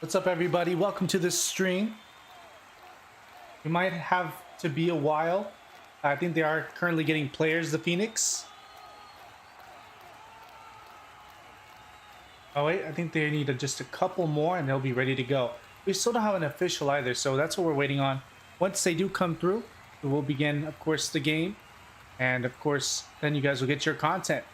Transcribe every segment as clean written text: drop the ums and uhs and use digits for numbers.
What's up, everybody? Welcome to this stream. We might have to be a while. I think they are currently getting players, the Phoenix. Oh wait, I think they need just a couple more and they'll be ready to go. We still don't have an official either, so that's what we're waiting on. Once they do come through, we will begin, of course, the game. And of course, then you guys will get your content.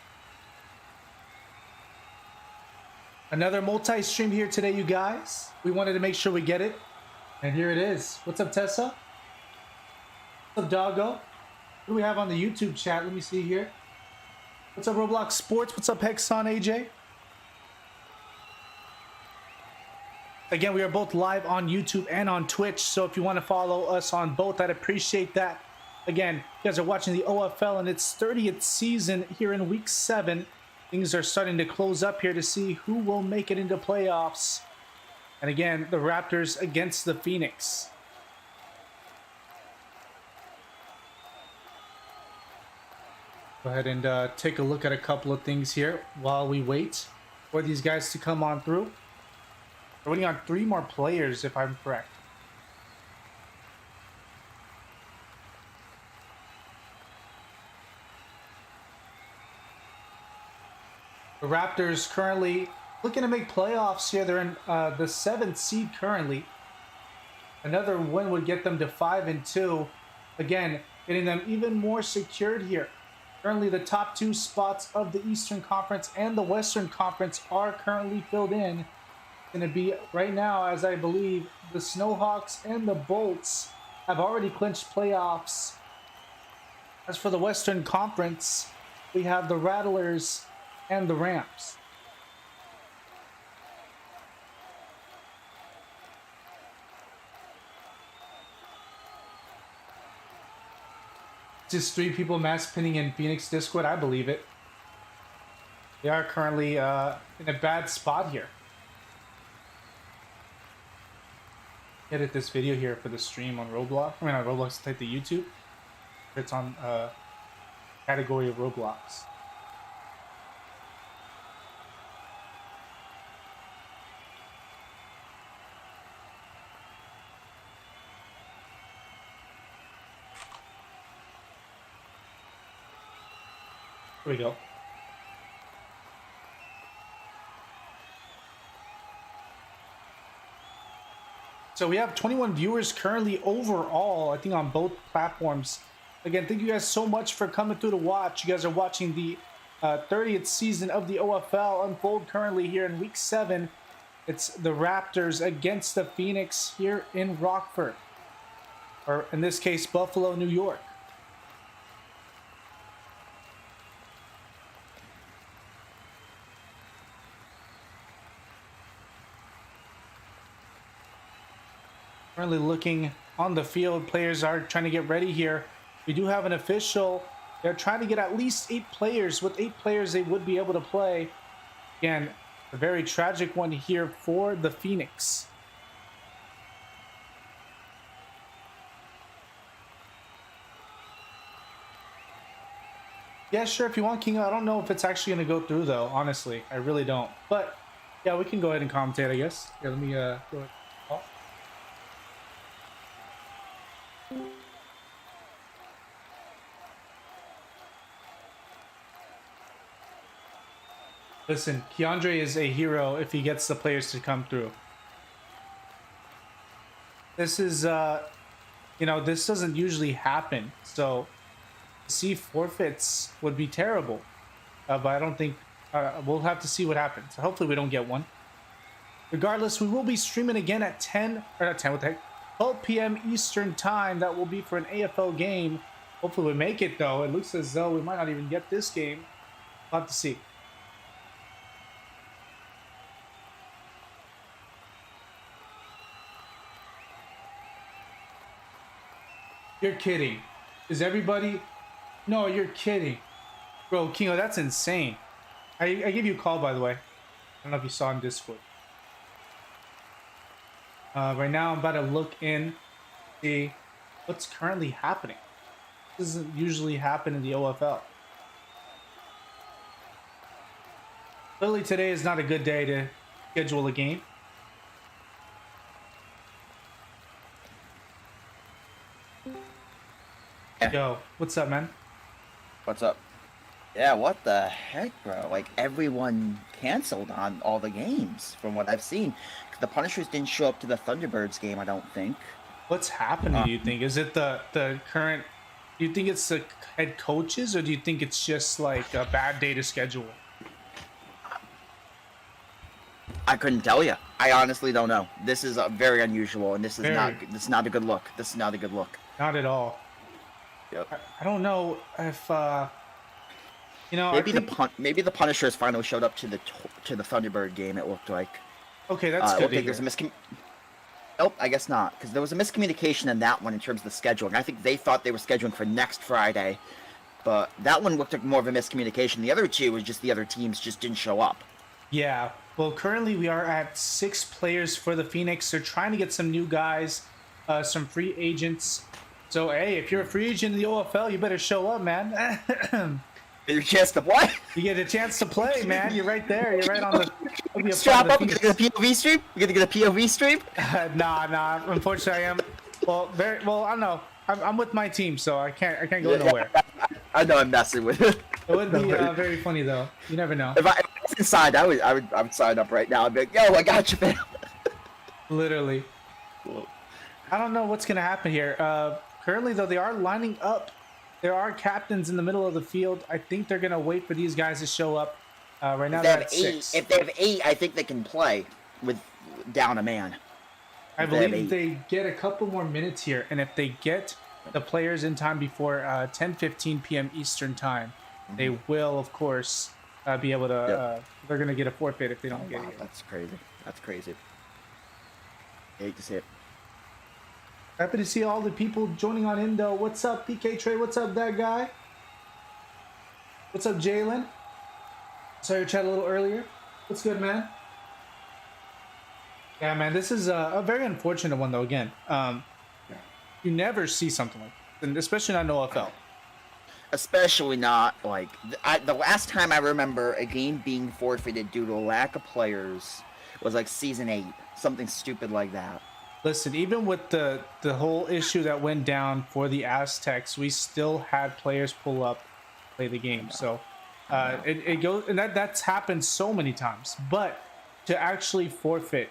Another multi-stream here today, you guys. We wanted to make sure we get it. And here it is. What's up, Tessa? What's up, Doggo? What do we have on the YouTube chat? Let me see here. What's up, Roblox Sports? What's up, Hexon AJ? Again, we are both live on YouTube and on Twitch. So if you want to follow us on both, I'd appreciate that. Again, you guys are watching the OFL in its 30th season here in week 7. Things are starting to close up here to see who will make it into playoffs. And again, the Raptors against the Phoenix. Go ahead and take a look at a couple of things here while we wait for these guys to come on through. We're waiting on 3 more players, if I'm correct. The Raptors currently looking to make playoffs here. They're in the 7th seed currently. Another win would get them to 5-2. Again, getting them even more secured here. Currently, the top 2 spots of the Eastern Conference and the Western Conference are currently filled in. It's going to be right now, as I believe, the Snowhawks and the Bolts have already clinched playoffs. As for the Western Conference, we have the Rattlers and the Rams. Just 3 people mass pinning in Phoenix Discord. I believe it. They are currently in a bad spot here. Edit this video here for the stream on Roblox. I mean, on Roblox, type the YouTube. It's on category of Roblox. Here we go. So we have 21 viewers currently overall, I think, on both platforms. Again, thank you guys so much for coming through to watch. You guys are watching the 30th season of the OFL unfold currently here in week 7. It's the Raptors against the Phoenix here in Rockford, or in this case, Buffalo, New York. Currently looking on the field, players are trying to get ready here. We do have an official. They're trying to get at least 8 players. With 8 players, they would be able to play. Again, a very tragic one here for the Phoenix. Yeah, sure, if you want, King. I don't know if it's actually going to go through, though, honestly. I really don't. But, yeah, we can go ahead and commentate, I guess. Yeah, let me go ahead. Listen, Keandre is a hero if he gets the players to come through. This is, you know, this doesn't usually happen. So, to see forfeits would be terrible. But I don't think, we'll have to see what happens. Hopefully we don't get one. Regardless, we will be streaming again at 10, or not 10, what the heck? 12 p.m. Eastern time. That will be for an AFL game. Hopefully we make it, though. It looks as though we might not even get this game. We'll have to see. You're kidding. Is everybody? No, you're kidding. Bro, Kingo, that's insane. I gave you a call, by the way. I don't know if you saw in Discord. Right now, I'm about to look in, see what's currently happening. This doesn't usually happen in the OFL. Clearly, today is not a good day to schedule a game. Yeah. Yo, what's up, man? What's up? Yeah, what the heck, bro? Like, everyone canceled on all the games, from what I've seen. The Punishers didn't show up to the Thunderbirds game, I don't think. What's happening, do you think? Is it the current, do you think it's the head coaches, or do you think it's just like a bad day to schedule? I couldn't tell you. I honestly don't know. This is very unusual, and this is Very. not a good look. This is not a good look. Not at all. Yep. I don't know if you know, Maybe the Punishers finally showed up to the Thunderbird game. It looked like. okay, that's I good don't to think hear. there's a Nope, I guess not, because there was a miscommunication in that one in terms of the scheduling. I think they thought they were scheduling for next Friday, but that one looked like more of a miscommunication. The other two was just the other teams just didn't show up. Yeah. Well, currently we are at 6 players for the Phoenix. They're trying to get some new guys, some free agents. So, hey, if you're a free agent in the OFL, you better show up, man. Your chance to play. You get a chance to play, man. You're right there. You're right on the. You'll be a Strap part up. of We're the gonna get a POV stream. We're gonna get a POV stream. Nah. Unfortunately, I am. Well, very well. I don't know. I'm with my team, so I can't go nowhere. I know I'm messing with it. It would be very funny though. You never know. If I was inside, I would sign up right now. I'd be like, yo, I got you, man. Literally. I don't know what's gonna happen here. Currently, though, they are lining up. There are captains in the middle of the field. I think they're gonna wait for these guys to show up. Right now, they're at 6. If they have 8, I think they can play with down a man. I believe they get a couple more minutes here, and if they get the players in time before 10:15 p.m. Eastern time, they will, of course, be able to. They're gonna get a forfeit if they don't get here. That's crazy. That's crazy. I hate to see it. Happy to see all the people joining on Indo. What's up, PK Trey? What's up, that guy? What's up, Jalen? Saw your chat a little earlier. What's good, man? Yeah, man, this is a very unfortunate one, though. Again, you never see something like this, and especially not in OFL. Especially not like the last time I remember a game being forfeited due to a lack of players was like season 8, something stupid like that. Listen, even with the whole issue that went down for the Aztecs, we still had players pull up, play the game. So it goes, and that's happened so many times. But to actually forfeit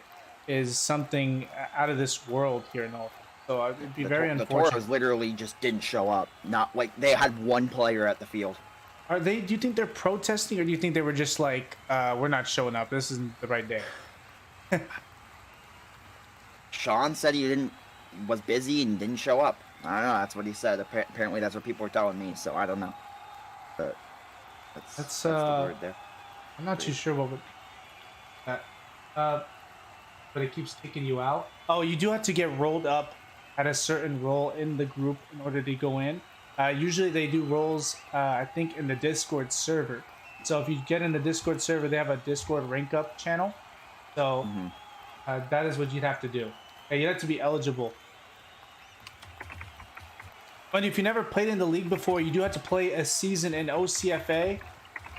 is something out of this world here in OFL. So it'd be very unfortunate. The Toros literally just didn't show up. Not like they had one player at the field. Are they? Do you think they're protesting, or do you think they were just like, we're not showing up? This isn't the right day. Sean said was busy and didn't show up. I don't know. That's what he said. Apparently, that's what people were telling me. So I don't know. But that's the word there. I'm not too sure what would. But it keeps taking you out. Oh, you do have to get rolled up at a certain role in the group in order to go in. Usually they do roles, I think, in the Discord server. So if you get in the Discord server, they have a Discord rank up channel. So that is what you'd have to do. You have to be eligible. But if you never played in the league before, you do have to play a season in OCFA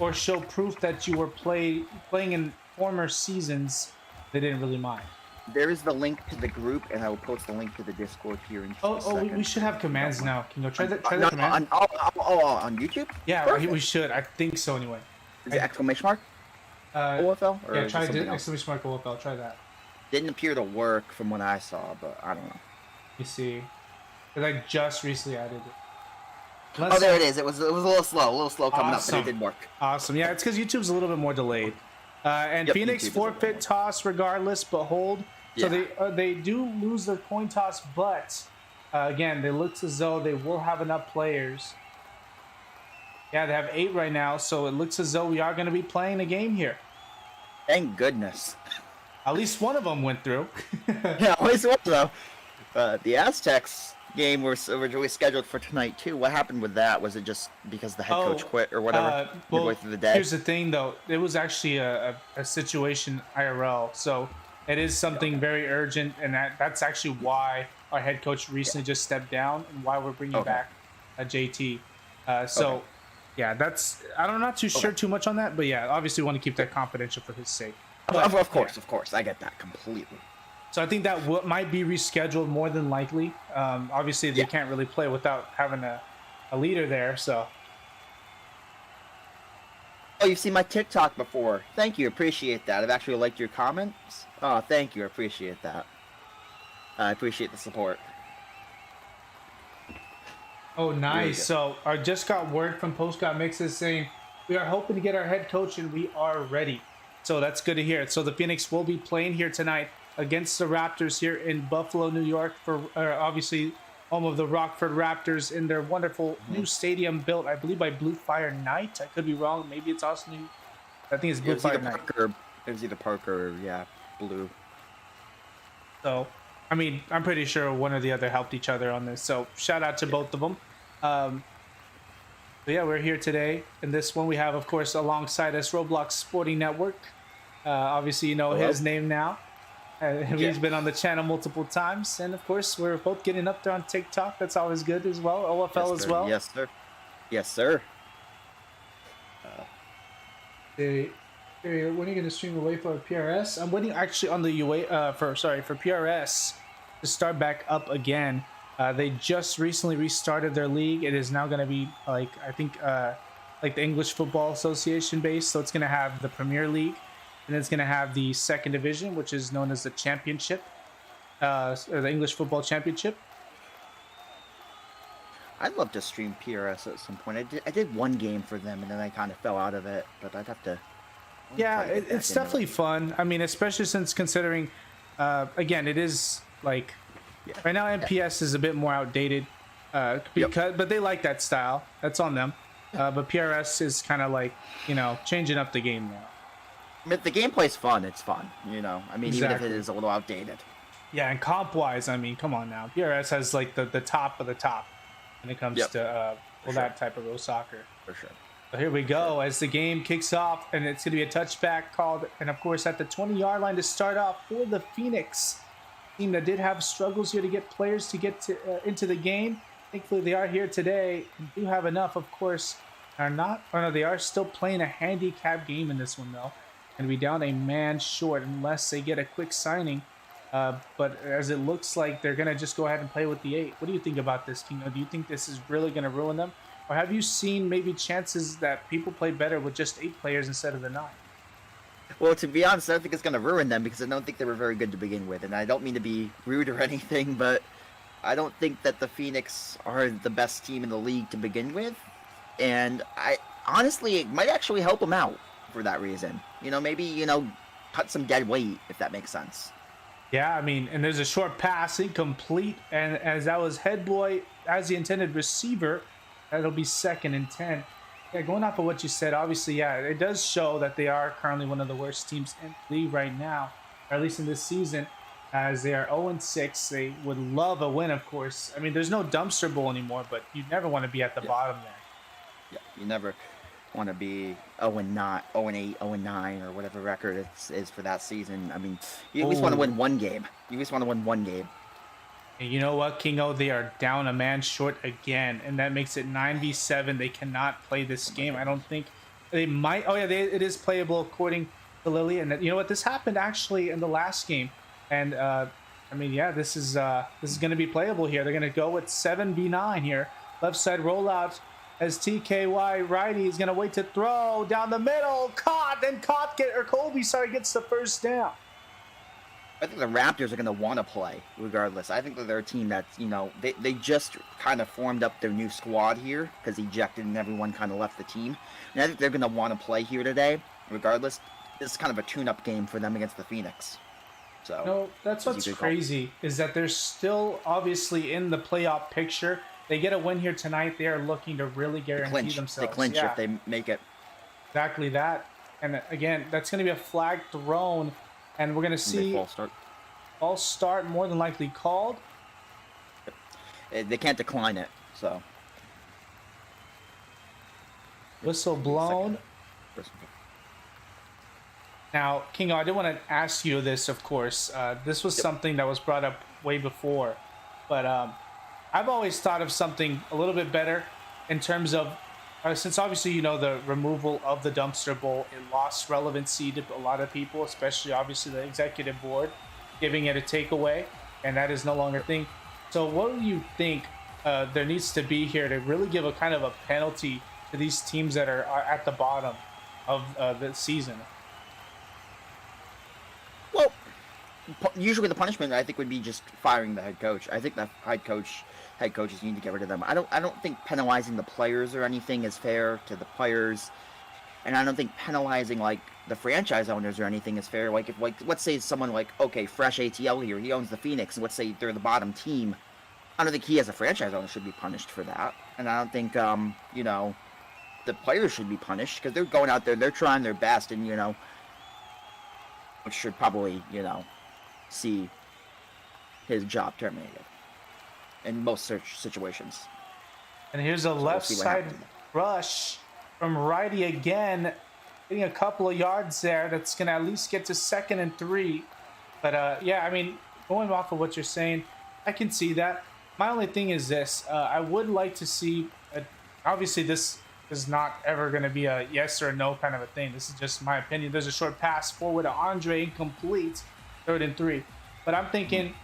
or show proof that you were playing in former seasons. They didn't really mind. There is the link to the group, and I will post the link to the Discord here in just a second. We should have commands now. Can you try that? Try that command. On YouTube? Yeah, Perfect. we should. I think so anyway. Is it exclamation mark? OFL? Or Yeah, is try it something else? exclamation mark OFL. Try that. Didn't appear to work from what I saw, but I don't know. You see, because I just recently added it. Oh, there it is. It was a little slow coming up, but it did work. Awesome. Yeah, it's because YouTube's a little bit more delayed. And Yep, Phoenix forfeit toss regardless, but hold. So they do lose their coin toss, but again, it looks as though they will have enough players. Yeah, they have 8 right now, so it looks as though we are going to be playing a game here. Thank goodness. At least one of them went through. Yeah, at least one though. The Aztecs game was originally scheduled for tonight too. What happened with that? Was it just because the head coach quit or whatever midway through the day? Here's the thing though. It was actually a situation IRL, so it is something very urgent, and that's actually why our head coach recently just stepped down and why we're bringing back a JT. Yeah, that's I'm not too sure too much on that, but yeah, obviously we want to keep that confidential for his sake. But, of course, I get that completely. So I think that might be rescheduled more than likely. Obviously, they can't really play without having a a leader there. So Oh, you've seen my TikTok before. Thank you. Appreciate that. I've actually liked your comments. Oh, thank you. Appreciate that. I appreciate the support. oh, Really nice. good. So I just got word from Postcard Mixes saying we are hoping to get our head coach and we are ready. So that's good to hear. So the Phoenix will be playing here tonight against the Raptors here in Buffalo, New York, for obviously home of the Rockford Raptors in their wonderful new stadium built, I believe, by Blue Fire Knight. I could be wrong. Maybe it's also new. I think it's Blue Fire Knight. It was either Parker or, yeah, Blue. So, I mean, I'm pretty sure one or the other helped each other on this. So shout out to both of them. But yeah, we're here today. In this one, we have, of course, alongside us, Roblox Sporting Network. Obviously, you know his name now. He's been on the channel multiple times. And, of course, we're both getting up there on TikTok. That's always good as well. OFL as well. Yes, sir. Yes, sir. When are you going to stream away for PRS? I'm waiting actually on the UA for PRS to start back up again. They just recently restarted their league. It is now going to be like I think like the English Football Association based. So it's going to have the Premier League, and it's going to have the second division, which is known as the Championship, or the English Football Championship. I'd love to stream PRS at some point. I did one game for them, and then I kind of fell out of it. But I'd have to. Yeah, it's definitely fun. I mean, especially since considering, again, it is like right now MPS is a bit more outdated, but they like that style. That's on them. But PRS is kind of like changing up the game now. But the gameplay's fun. It's fun. I mean, even if it is a little outdated. Yeah, and comp wise, I mean, come on now. PRS has like the top of the top when it comes to that type of real soccer. For sure. So here we go as the game kicks off, and it's going to be a touchback called, and of course at the 20-yard line to start off for the Phoenix team that did have struggles here to get players to get into the game. Thankfully, they are here today and do have enough, of course. They are still playing a handicap game in this one, though. Going to be down a man short unless they get a quick signing. But as it looks like they're going to just go ahead and play with the 8. What do you think about this, Kino? Do you think this is really going to ruin them? Or have you seen maybe chances that people play better with just 8 players instead of the 9? Well, to be honest, I don't think it's going to ruin them because I don't think they were very good to begin with. And I don't mean to be rude or anything, but I don't think that the Phoenix are the best team in the league to begin with. And honestly, it might actually help them out for that reason. Maybe, cut some dead weight, if that makes sense. Yeah, I mean, and there's a short pass, incomplete. And as that was head boy as the intended receiver, that'll be 2nd and 10. Yeah, going off of what you said, obviously, yeah, it does show that they are currently one of the worst teams in the league right now, or at least in this season, as they are 0-6. They would love a win, of course. I mean, there's no dumpster bowl anymore, but you never want to be at the bottom there. Yeah, you never want to be 0-9, 0-8, 0-9, or whatever record is for that season. I mean, you at least want to win one game. You at least want to win one game. And you know what, Kingo? They are down a man short again, and that makes it 9v7. They cannot play this game. I don't think they might. Oh yeah, it is playable according to Lily. And you know what? This happened actually in the last game, and I mean, yeah, this is going to be playable here. They're going to go with 7v9 here. Left side rollout as TKY righty is going to wait to throw down the middle. Colby gets the first down. I think the Raptors are going to want to play regardless. I think that they're a team that's, they just kind of formed up their new squad here because ejected and everyone kind of left the team. And I think they're going to want to play here today regardless. This is kind of a tune-up game for them against the Phoenix. So no, that's what's crazy is that they're still obviously in the playoff picture. They get a win here tonight. They are looking to really guarantee themselves. They clinch if they make it. Exactly that. And again, that's going to be a flag thrown. And we're going to see false start more than likely called. They can't decline it, so. Whistle blown. Now, Kingo, I did want to ask you this, of course. This was something that was brought up way before. But I've always thought of something a little bit better in terms of since obviously, the removal of the dumpster bowl, it lost relevancy to a lot of people, especially obviously the executive board, giving it a takeaway, and that is no longer a thing. So what do you think there needs to be here to really give a kind of a penalty to these teams that are at the bottom of the season. Well, usually the punishment I think would be just firing the head coach. I think the head coaches need to get rid of them. I don't think penalizing the players or anything is fair to the players, and I don't think penalizing like the franchise owners or anything is fair. Like if let's say someone like okay, fresh ATL here, he owns the Phoenix, and let's say they're the bottom team. I don't think he as a franchise owner should be punished for that, and I don't think you know, the players should be punished because they're going out there, they're trying their best, and you know, which should probably you know see his job terminated in most situations. And here's a left side rush from righty again, getting a couple of yards there. That's going to at least get to 2nd and 3. But yeah, I mean, going off of what you're saying, I can see that. My only thing is this. I would like to see, obviously this is not ever going to be a yes or no kind of a thing. This is just my opinion. There's a short pass forward to Andre, incomplete, 3rd and 3. But I'm thinking,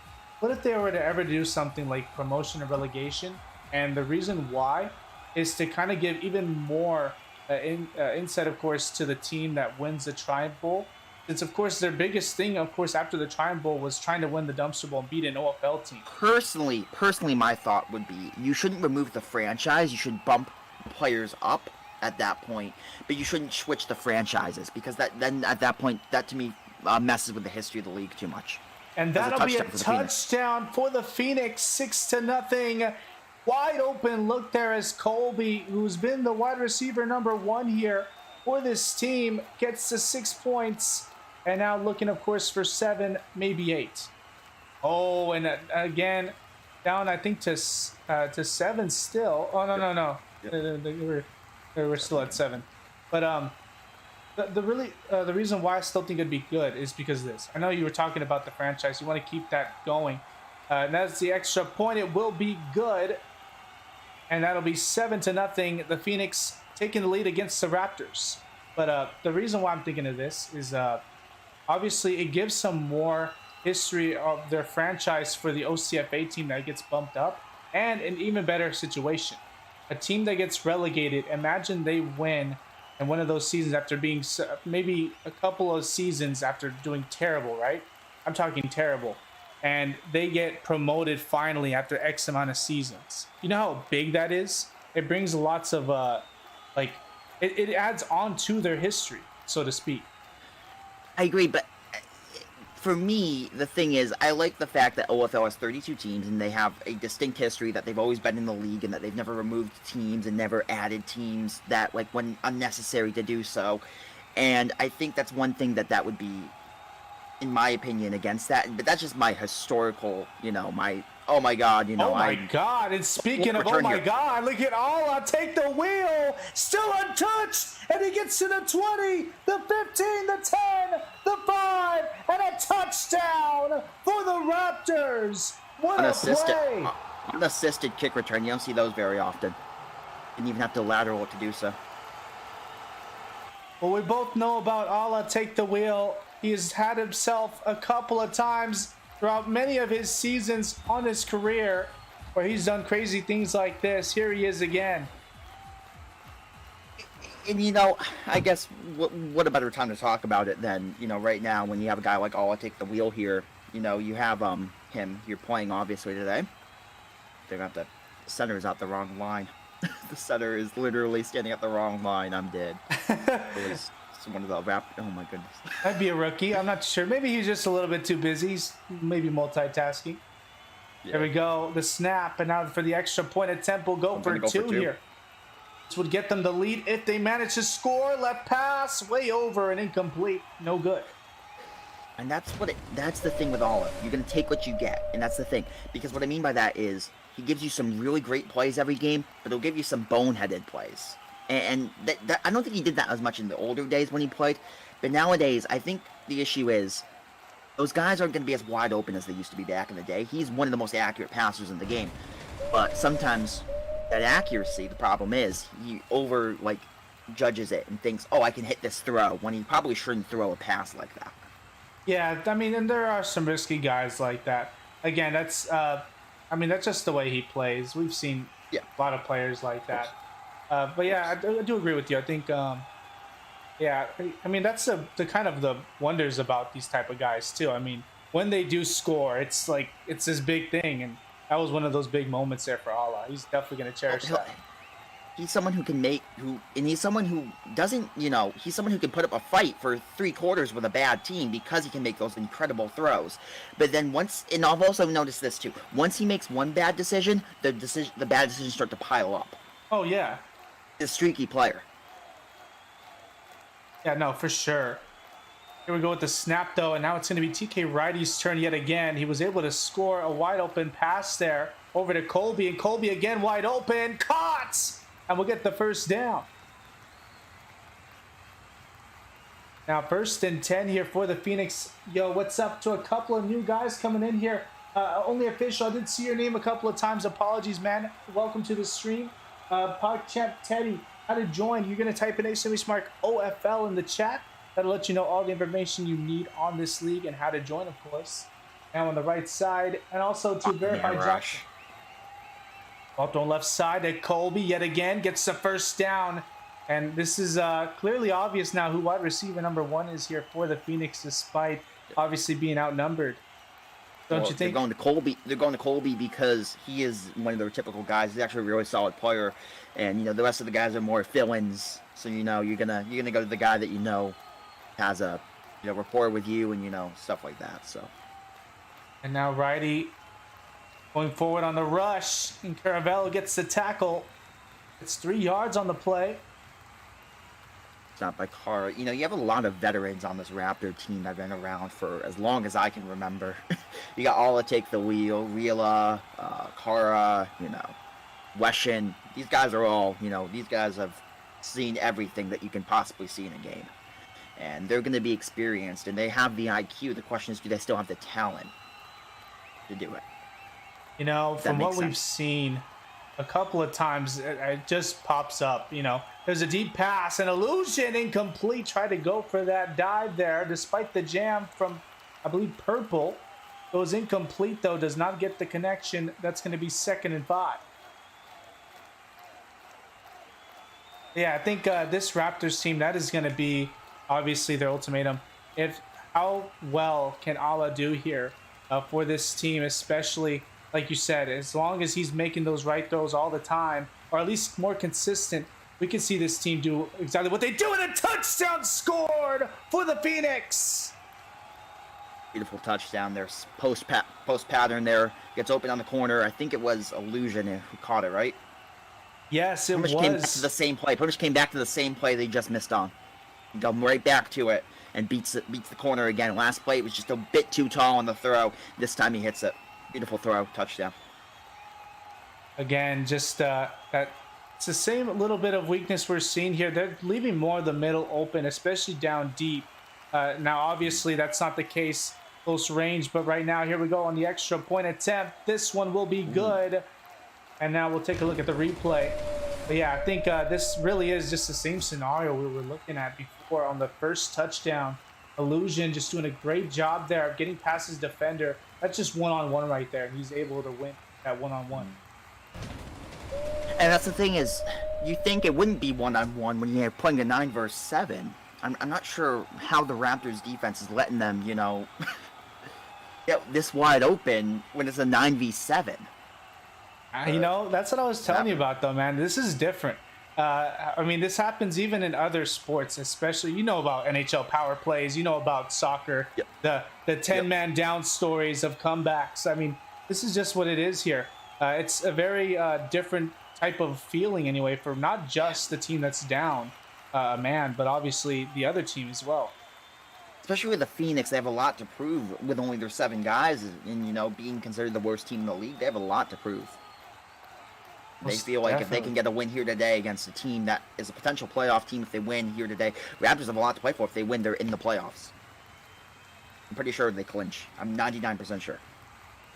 what if they were to ever do something like promotion or relegation? And the reason why is to kind of give even more insight, of course, to the team that wins the Triumph Bowl. Since, of course, their biggest thing, of course, after the Triumph Bowl was trying to win the Dumpster Bowl and beat an OFL team. Personally, my thought would be you shouldn't remove the franchise. You should bump players up at that point, but you shouldn't switch the franchises because then at that point, that to me messes with the history of the league too much. And that'll be a touchdown for the Phoenix, 6-0. Wide open look there as Colby, who's been the wide receiver #1 here for this team, gets to 6 points. And now looking, of course, for 7, maybe 8. Oh, and again, down, I think, to 7 still. Oh, no. They were still at 7. But the reason why I still think it'd be good is because of this. I know you were talking about the franchise. You want to keep that going. And that's the extra point. It will be good. And that'll be 7-0. The Phoenix taking the lead against the Raptors. But the reason why I'm thinking of this is obviously it gives some more history of their franchise for the OCFA team that gets bumped up, and an even better situation. A team that gets relegated, imagine they win in one of those seasons after being maybe a couple of seasons after doing terrible, right? I'm talking terrible. And they get promoted finally after X amount of seasons. You know how big that is? It brings lots of, it adds on to their history, so to speak. I agree, but for me, the thing is, I like the fact that OFL has 32 teams and they have a distinct history that they've always been in the league and that they've never removed teams and never added teams that, like, when unnecessary to do so. And I think that's one thing that would be, in my opinion, against that. But that's just my historical, you know, my, oh my God, you know. Oh my God, and speaking of oh my God, look at Alla take the wheel, still untouched, and he gets to the 20, the 15, the 10, the 5, and a touchdown for the Raptors. What a play. Unassisted kick return, you don't see those very often. Didn't even have to lateral it to do so. Well, we both know about Alla take the wheel. He has had himself a couple of times throughout many of his seasons on his career where he's done crazy things like this. Here he is again. And, you know, I guess what a better time to talk about it than, you know, right now when you have a guy like Alla take the wheel here. You know, you have him. You're playing, obviously, today. They're got the center is out the wrong line. The center is literally standing at the wrong line. I'm dead. It was one of the oh my goodness. That'd be a rookie. I'm not sure. Maybe he's just a little bit too busy. He's maybe multitasking. Yeah. There we go. The snap, and now for the extra point attempt, we'll go for two here. This would get them the lead if they manage to score. Left pass, way over and incomplete. No good. And that's the thing with Olive. You're gonna take what you get, and that's the thing. Because what I mean by that is he gives you some really great plays every game, but he'll give you some boneheaded plays. And that I don't think he did that as much in the older days when he played. But nowadays, I think the issue is those guys aren't going to be as wide open as they used to be back in the day. He's one of the most accurate passers in the game. But sometimes that accuracy, the problem is, he judges it and thinks, oh, I can hit this throw, when he probably shouldn't throw a pass like that. Yeah, I mean, and there are some risky guys like that. Again, that's I mean, that's just the way he plays. We've seen Yeah, a lot of players like of course. that. But yeah, I do agree with you. I think, yeah, I mean, that's the kind of the wonders about these type of guys too. I mean, when they do score, it's like it's this big thing, and that was one of those big moments there for Allah. He's definitely going to Well, cherish that. he's someone who can and he's someone who doesn't, he's someone who can put up a fight for 3 quarters with a bad team because he can make those incredible throws. But then and I've also noticed this too. Once he makes one bad decision, the bad decisions start to pile up. Oh yeah, He's a streaky player. yeah, no, for sure. Here we go with the snap though, and now it's going to be TK Righty's turn yet again. He was able to score a wide open pass there over to Colby, and Colby again wide open, caught, and we'll get the first down. Now 1st and 10 here for the Phoenix. Yo, what's up to a couple of new guys coming in here? Only official. I did see your name a couple of times. Apologies, man. Welcome to the stream. PodChamp Teddy, how to join? You're going to type in !mark OFL in the chat. That'll let you know all the information you need on this league and how to join, of course. Now on the right side, and also to verify Josh. Ball on left side at Colby yet again gets the first down. And this is clearly obvious now who wide receiver number 1 is here for the Phoenix, despite obviously being outnumbered. Don't you think? They're going to Colby. They're going to Colby because he is one of their typical guys. He's actually a really solid player, and the rest of the guys are more fill-ins. So you're gonna go to the guy that has a rapport with you and stuff like that. So. And now Righty going forward on the rush, and Caravello gets the tackle. It's 3 yards on the play. It's not by Cara. You have a lot of veterans on this Raptor team that have been around for as long as I can remember. You got Alla take the wheel, Rila, Cara, Weshin. These guys are all, these guys have seen everything that you can possibly see in a game. And they're going to be experienced, and they have the IQ. The question is, do they still have the talent to do it? From what we've seen a couple of times, it just pops up. There's a deep pass, an illusion, incomplete. Try to go for that dive there, despite the jam from, I believe, Purple. Goes incomplete, though, does not get the connection. That's going to be 2nd and 5. Yeah, I think this Raptors team, that is going to be obviously their ultimatum. How well can Allah do here for this team, especially, like you said, as long as he's making those right throws all the time, or at least more consistent, we can see this team do exactly what they do, and a touchdown scored for the Phoenix. Beautiful touchdown there. Post pattern there. Gets open on the corner. I think it was Illusion who caught it, right? Yes, it was. Came back to the same play. Pretty much came back to the same play they just missed on. Go right back to it and beats the corner again. Last play, it was just a bit too tall on the throw. This time he hits it. Beautiful throw. Touchdown. Again, just it's the same little bit of weakness we're seeing here. They're leaving more of the middle open, especially down deep. Now, obviously, that's not the case close range, but right now, here we go on the extra point attempt. This one will be good. And now we'll take a look at the replay. But yeah, I think this really is just the same scenario we were looking at before on the first touchdown. Illusion just doing a great job there of getting past his defender. That's just one-on-one right there. He's able to win that one-on-one. And that's the thing is, you think it wouldn't be one-on-one when you're playing a 9 versus 7. I'm not sure how the Raptors defense is letting them, get this wide open when it's a 9v7. That's what I was telling you about, though, man. This is different. I mean, this happens even in other sports, especially, about NHL power plays, about soccer, the 10-man down stories of comebacks. I mean, this is just what it is here. It's a very different type of feeling, anyway, for not just the team that's down a man, but obviously the other team as well. Especially with the Phoenix, they have a lot to prove with only their 7 guys, and being considered the worst team in the league, they have a lot to prove. They feel like if they can get a win here today against a team that is a potential playoff team, if they win here today, Raptors have a lot to play for. If they win, they're in the playoffs. I'm pretty sure they clinch. I'm 99% sure.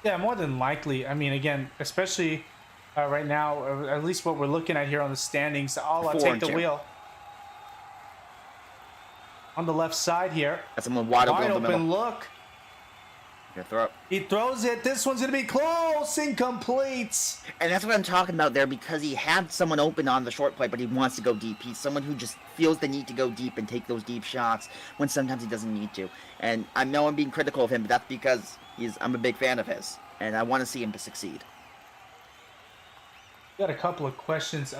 Yeah, more than likely. I mean, again, especially right now, at least what we're looking at here on the standings, I'll take the wheel. On the left side here. That's someone wide open in the middle. Look. Gonna throw it. He throws it. This one's going to be close. Incomplete. And that's what I'm talking about there, because he had someone open on the short play, but he wants to go deep. He's someone who just feels the need to go deep and take those deep shots when sometimes he doesn't need to. And I know I'm being critical of him, but that's because I'm a big fan of his, and I want to see him to succeed. Got a couple of questions.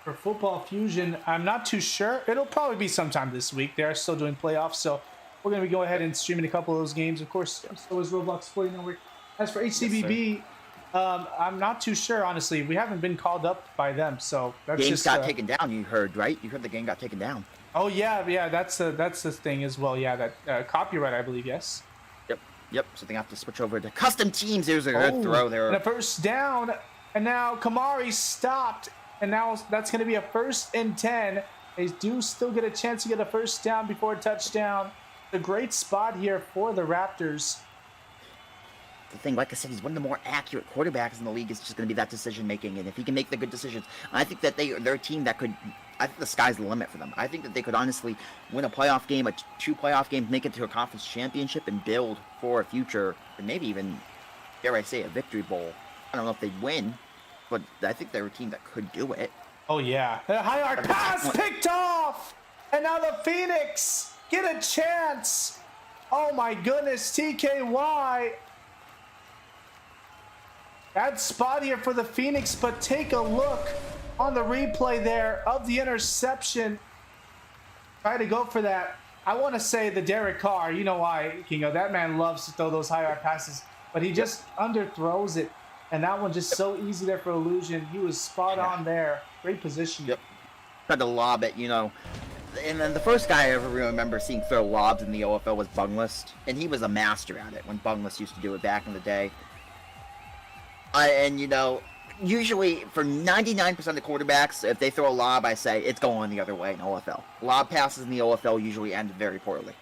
For Football Fusion, I'm not too sure. It'll probably be sometime this week. They are still doing playoffs, so we're going to go ahead and streaming a couple of those games. Of course, so is Roblox Sporting Network. As for HCBB, I'm not too sure, honestly. We haven't been called up by them, so that's Games just... got taken down, you heard, right? You heard the game got taken down. Oh, yeah, that's the thing as well. Yeah, that copyright, I believe, yes. Yep, so they have to switch over to custom teams. There's a good throw there. And a first down, and now Kamari stopped, and now that's going to be a 1st and 10. They do still get a chance to get a first down before a touchdown. A great spot here for the Raptors. The thing, like I said, he's one of the more accurate quarterbacks in the league. Is just going to be that decision making, and if he can make the good decisions, I think that they're a team that could. I think the sky's the limit for them. I think that they could honestly win a playoff game, 2 playoff games, make it to a conference championship, and build for a future, and maybe even, dare I say, a victory bowl. I don't know if they'd win, but I think they're a team that could do it. Oh yeah, a high arc pass picked off, and now the Phoenix get a chance. Oh my goodness, TKY. Bad spot here for the Phoenix, but take a look on the replay there of the interception. Try to go for that. I want to say the Derek Carr. You know why, Kingo? That man loves to throw those high arc passes, but he just underthrows it. And that one just so easy there for Illusion. He was spot on there. Great position. Yep. Tried to lob it, And then the first guy I ever remember seeing throw lobs in the OFL was Bunglist, and he was a master at it when Bunglist used to do it back in the day. Usually for 99% of the quarterbacks, if they throw a lob, I say it's going the other way in OFL. Lob passes in the OFL usually end very poorly.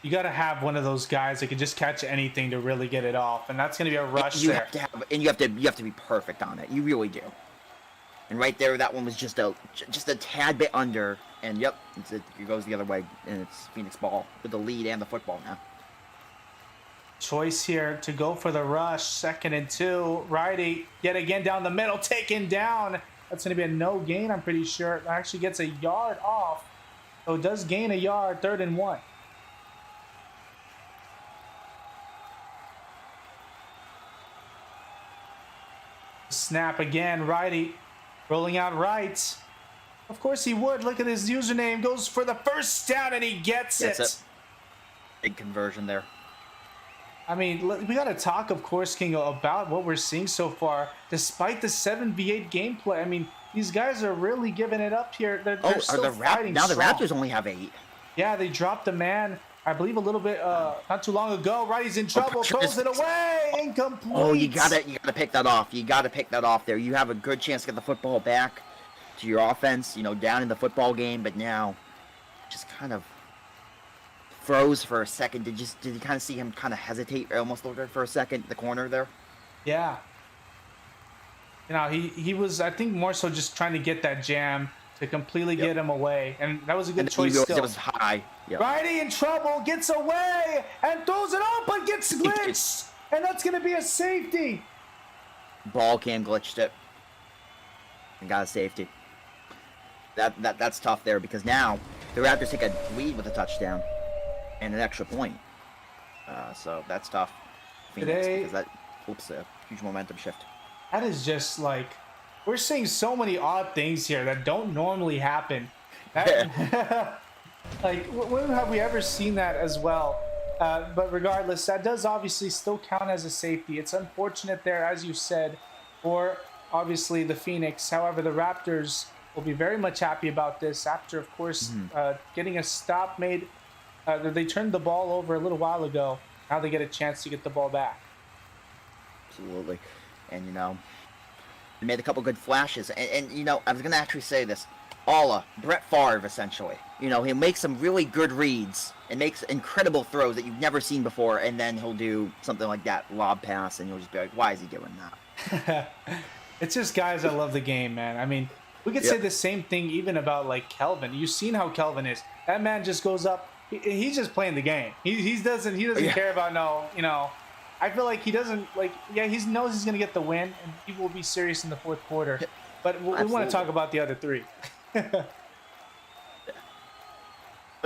You got to have one of those guys that can just catch anything to really get it off, and that's going to be a rush you there. You have to be perfect on it. You really do. And right there, that one was just a tad bit under, and yep, it goes the other way, and it's Phoenix ball with the lead and the football now. Choice here to go for the rush. 2nd and 2. Righty yet again down the middle, taken down. That's going to be a no gain, I'm pretty sure. It actually gets a yard off, so it does gain a yard. 3rd and 1. Snap again. Righty rolling out right. Of course he would. Look at his username. Goes for the first down, and he gets it. Big conversion there. I mean, we got to talk, of course, Kingo, about what we're seeing so far. Despite the 7v8 gameplay, I mean, these guys are really giving it up here. They're still fighting now strong. The Raptors only have 8. Yeah, they dropped a man, I believe, a little bit not too long ago. Right, he's in trouble. Throws it away. Incomplete. Oh, you gotta pick that off. You gotta pick that off there. You have a good chance to get the football back to your offense, down in the football game, but now just kind of froze for a second. Did you kind of see him kind of hesitate or almost look for a second, the corner there? Yeah. He was, I think, more so just trying to get that jam to completely get him away, and that was a good choice still. It was high. Yep. Righty in trouble, gets away, and throws it up, but gets glitched, and that's going to be a safety. Ball cam glitched it and got a safety. That's tough there, because now the Raptors take a lead with a touchdown and an extra point. So that's tough. Phoenix, because that a huge momentum shift. That is just like, we're seeing so many odd things here that don't normally happen. Like, when have we ever seen that as well? But regardless, that does obviously still count as a safety. It's unfortunate there, as you said, for obviously the Phoenix. However, the Raptors will be very much happy about this after, of course, getting a stop made. They turned the ball over a little while ago. Now they get a chance to get the ball back. Absolutely. And, they made a couple good flashes. And I was going to actually say this. Brett Favre, essentially. He makes some really good reads and makes incredible throws that you've never seen before, and then he'll do something like that lob pass, and you'll just be like, why is he doing that? It's just guys that love the game, man. I mean, we could say the same thing even about, like, Kelvin. You've seen how Kelvin is. That man just goes up. He's just playing the game. He doesn't care about I feel like he doesn't like. Yeah, he knows he's gonna get the win, and he will be serious in the fourth quarter. But we want to Absolutely. talk about the other three. But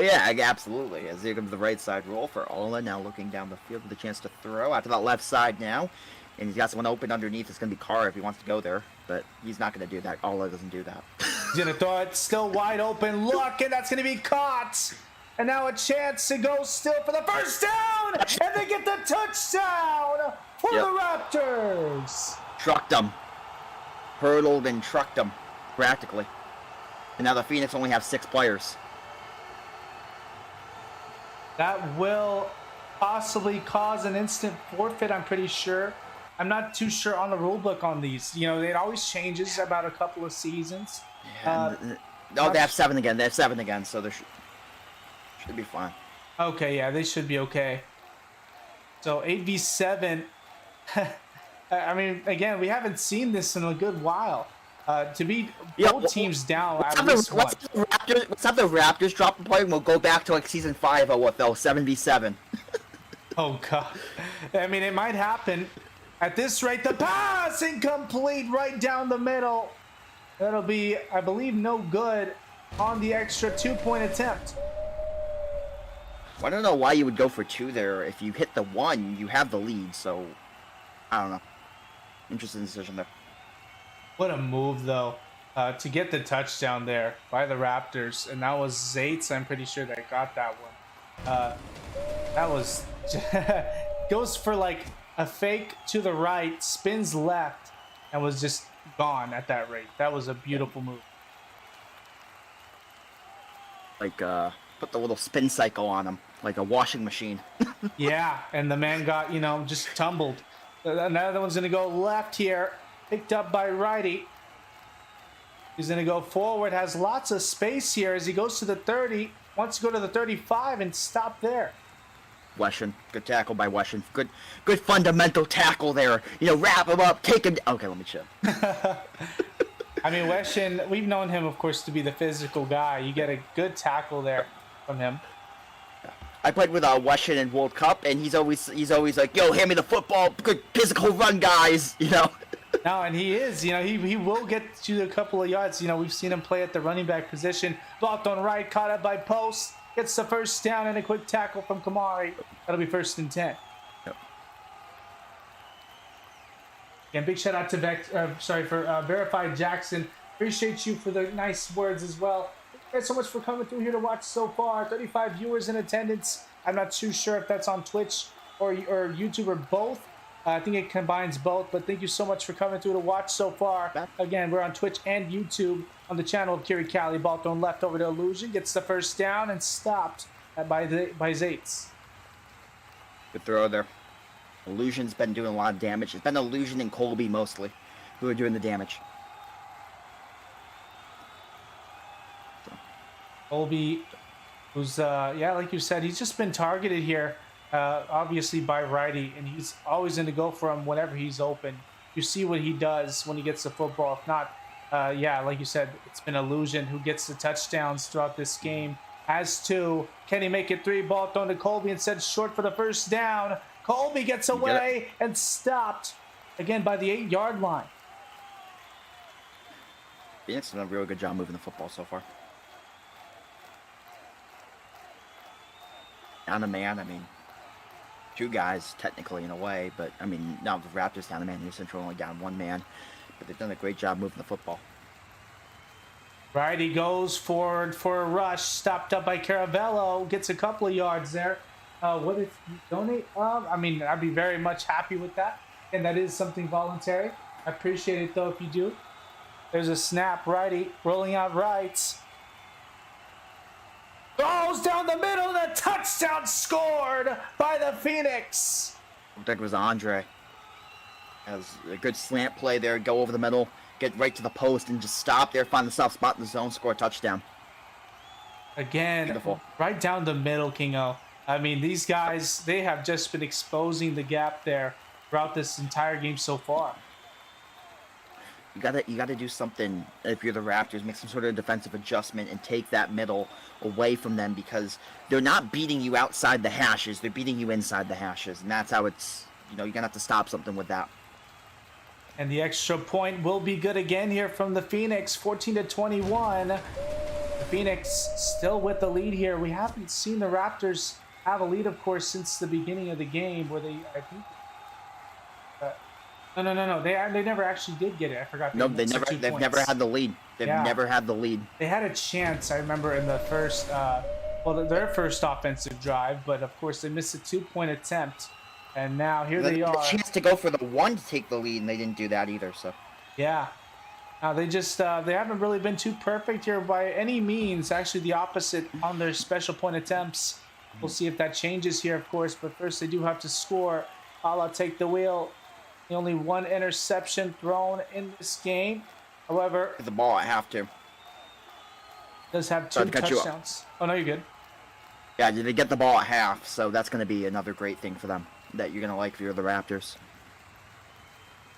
yeah, absolutely. As here comes the right side roll for Ola, now looking down the field with a chance to throw out to that left side now. And he's got someone open underneath. It's going to be Carr if he wants to go there. But he's not going to do that. Ola doesn't do that. He's going to throw it still wide open. Look, and that's going to be caught. And now a chance to go still for the first down. And they get the touchdown for the Raptors. Trucked them. Hurdled and trucked them, practically. And now the Phoenix only have 6 players. That will possibly cause an instant forfeit, I'm pretty sure. I'm not too sure on the rule book on these. You know, it always changes about a couple of seasons. Yeah, they have 7 again. They have 7 again, so they should be fine. Okay, yeah, they should be okay. So 8v7. I mean, again, we haven't seen this in a good while. To be both teams down at least let's have the Raptors drop a play and we'll go back to like season 5 OFL 7v7. Oh god. I mean, it might happen. At this rate, the pass incomplete right down the middle. That'll be, I believe, no good on the extra 2-point attempt. I don't know why you would go for 2 there. If you hit the 1, you have the lead, so I don't know. Interesting decision there. What a move, though, to get the touchdown there by the Raptors. And that was Zaitz, I'm pretty sure, that got that one. That was... goes for, like, a fake to the right, spins left, and was just gone at that rate. That was a beautiful move. Like, put the little spin cycle on him, like a washing machine. Yeah, and the man got, you know, just tumbled. Another one's going to go left here. Picked up by righty. He's going to go forward. Has lots of space here as he goes to the 30. Wants to go to the 35 and stop there. Weshin. Good tackle by Weshin. Good fundamental tackle there. You know, wrap him up, take him. Okay, let me chill. I mean, Weshin, we've known him, of course, to be the physical guy. You get a good tackle there from him. I played with Weshin in World Cup, and he's always like, "Yo, hand me the football. Good physical run, guys." You know. No, and he is. You know, he will get you a couple of yards. You know, we've seen him play at the running back position. Blocked on right, caught up by post. Gets the first down and a quick tackle from Kamari. That'll be 1st and 10. Yep. And big shout out to Verified Jackson. Appreciate you for the nice words as well. Thanks so much for coming through here to watch so far. 35 viewers in attendance. I'm not too sure if that's on Twitch or YouTube or both. I think it combines both, but thank you so much for coming through to watch so far. Again, we're on Twitch and YouTube on the channel of Kiri Cali. Ball thrown left over to Illusion. Gets the first down and stopped by Zaitz. Good throw there. Illusion's been doing a lot of damage. It's been Illusion and Colby mostly who are doing the damage. Colby, who's, yeah, like you said, he's just been targeted here. Obviously by righty, and he's always going to go for him whenever he's open. You see what he does when he gets the football. If not, yeah, like you said, it's been Illusion who gets the touchdowns throughout this game. Has 2. Can he make it 3? Ball thrown to Colby and said short for the first down. Colby gets away and stopped again by the 8-yard line. Phoenix has done a really good job moving the football so far. Down a man, I mean, 2 guys technically in a way, but I mean, now the Raptors down a man, New Central only down 1 man, but they've done a great job moving the football. Right, he goes forward for a rush, stopped up by Caravello, gets a couple of yards there. What if you donate? I mean, I'd be very much happy with that, and that is something voluntary. I appreciate it though if you do. There's a snap, righty, rolling out rights. Throws down the middle, the touchdown scored by the Phoenix. I think it was Andre. Has a good slant play there, go over the middle, get right to the post, and just stop there, find the soft spot in the zone, score a touchdown. Again, beautiful. Right down the middle, Kingo. I mean, these guys, they have just been exposing the gap there throughout this entire game so far. You gotta do something if you're the Raptors, make some sort of defensive adjustment and take that middle away from them, because they're not beating you outside the hashes, they're beating you inside the hashes, and that's how it's you're gonna have to stop something with that. And the extra point will be good again here from the Phoenix, 14-21. The Phoenix still with the lead here. We haven't seen the Raptors have a lead, of course, since the beginning of the game, where they, I think. No. They never actually did get it. I forgot. No, they've never had the lead. They've never had the lead. They had a chance, I remember, in the first, their first offensive drive, but of course they missed a 2-point attempt, and now here they are. A chance to go for the one to take the lead, and they didn't do that either. So. Yeah. They just they haven't really been too perfect here by any means. Actually, the opposite on their special point attempts. We'll see if that changes here, of course, but first they do have to score. I'll take the wheel. Only one interception thrown in this game. However, the ball, I have to. Does have 2 touchdowns. Oh, no, you're good. Yeah, they get the ball at half, so that's going to be another great thing for them that you're going to like if you're the Raptors.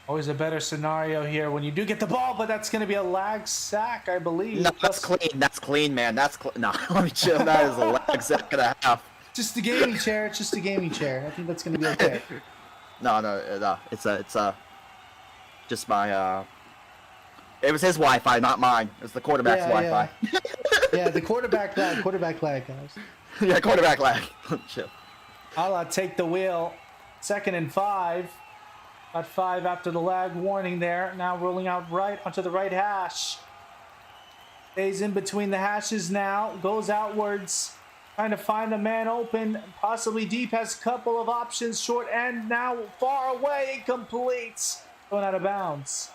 Always a better scenario here when you do get the ball, but that's going to be a lag sack, I believe. No, that's clean. That's clean, man. That's clean. No, let me chill. That is a lag sack and a half. Just a gaming chair. It's just a gaming chair. I think that's going to be okay. No. It's just my. It was his Wi-Fi, not mine. It was the quarterback's Wi-Fi. Yeah, the quarterback lag. Quarterback lag, guys. Yeah, quarterback lag. Chill. I'll take the wheel. 2nd and 5. Got 5 after the lag warning there. Now rolling out right onto the right hash. Stays in between the hashes now. Goes outwards. Trying to find a man open. Possibly deep. Has a couple of options. Short end now far away. Incomplete. Going out of bounds.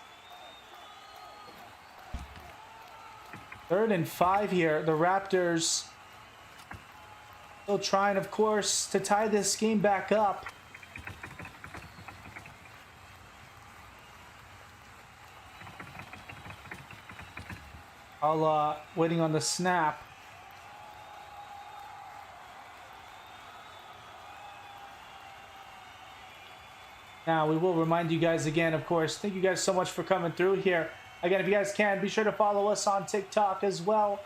3rd and 5 here. The Raptors still trying, of course, to tie this game back up. I'll waiting on the snap. Now we will remind you guys again, of course. Thank you guys so much for coming through here. Again, if you guys can, be sure to follow us on TikTok as well.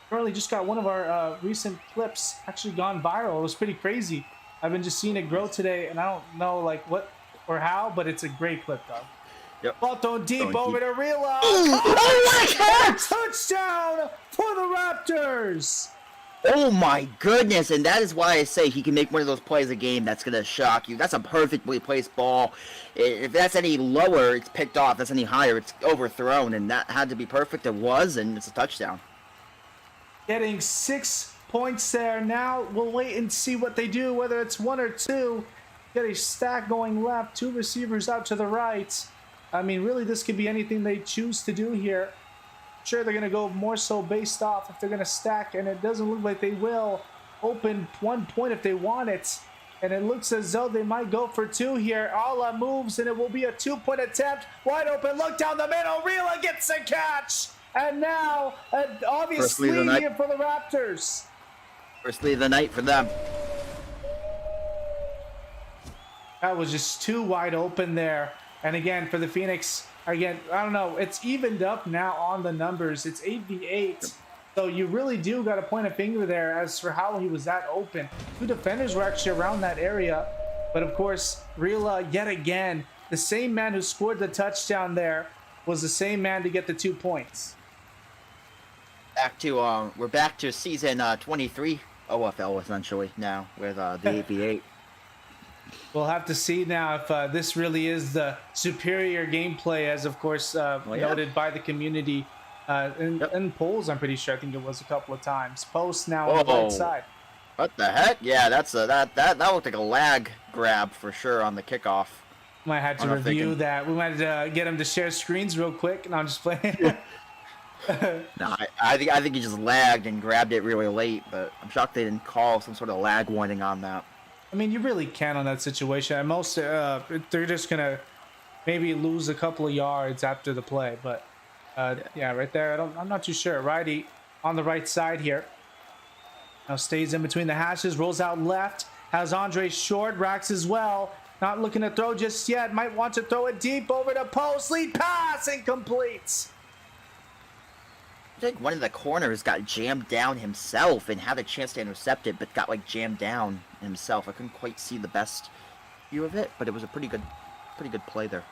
Currently just got one of our recent clips actually gone viral. It was pretty crazy. I've been just seeing it grow today, and I don't know like what or how, but it's a great clip, dog. Yep. Ball thrown deep over to Rila. Oh my God! Touchdown for the Raptors! Oh my goodness, and that is why I say he can make one of those plays a game that's going to shock you. That's a perfectly placed ball. If that's any lower, it's picked off. If that's any higher, it's overthrown, and that had to be perfect. It was, and it's a touchdown. Getting 6 points there. Now we'll wait and see what they do, whether it's 1 or 2. Get a stack going left, 2 receivers out to the right. I mean, really, this could be anything they choose to do here. Sure, they're going to go more so based off if they're going to stack, and it doesn't look like they will. Open 1 point if they want it, and it looks as though they might go for 2 here. Ala moves, and it will be a 2-point attempt. Wide open, look down the middle. Rila gets a catch, and now an obvious lead here for the Raptors. First lead of the night for them. That was just too wide open there. And again, for the Phoenix, again, I don't know, it's evened up now on the numbers. It's 8v8. So you really do got to point a finger there as for how he was that open. 2 defenders were actually around that area. But of course, Rila, yet again, the same man who scored the touchdown there was the same man to get the 2 points. We're back to season 23 OFL essentially now with the 8v8. We'll have to see now if this really is the superior gameplay, as of course noted by the community in polls. I'm pretty sure. I think it was a couple of times. Post now on the right side. What the heck? Yeah, that's that looked like a lag grab for sure on the kickoff. Might have to review that. We might get him to share screens real quick. No, I'm just playing. No, I think he just lagged and grabbed it really late, but I'm shocked they didn't call some sort of lag warning on that. I mean, you really can on that situation. At most, they're just going to maybe lose a couple of yards after the play. But, yeah, right there, I'm not too sure. Righty on the right side here. Now stays in between the hashes, rolls out left. Has Andre short, racks as well. Not looking to throw just yet. Might want to throw it deep over the post. Lead pass, incomplete. I think one of the corners got jammed down himself and had a chance to intercept it, but got like jammed down himself. I couldn't quite see the best view of it, but it was a pretty good play there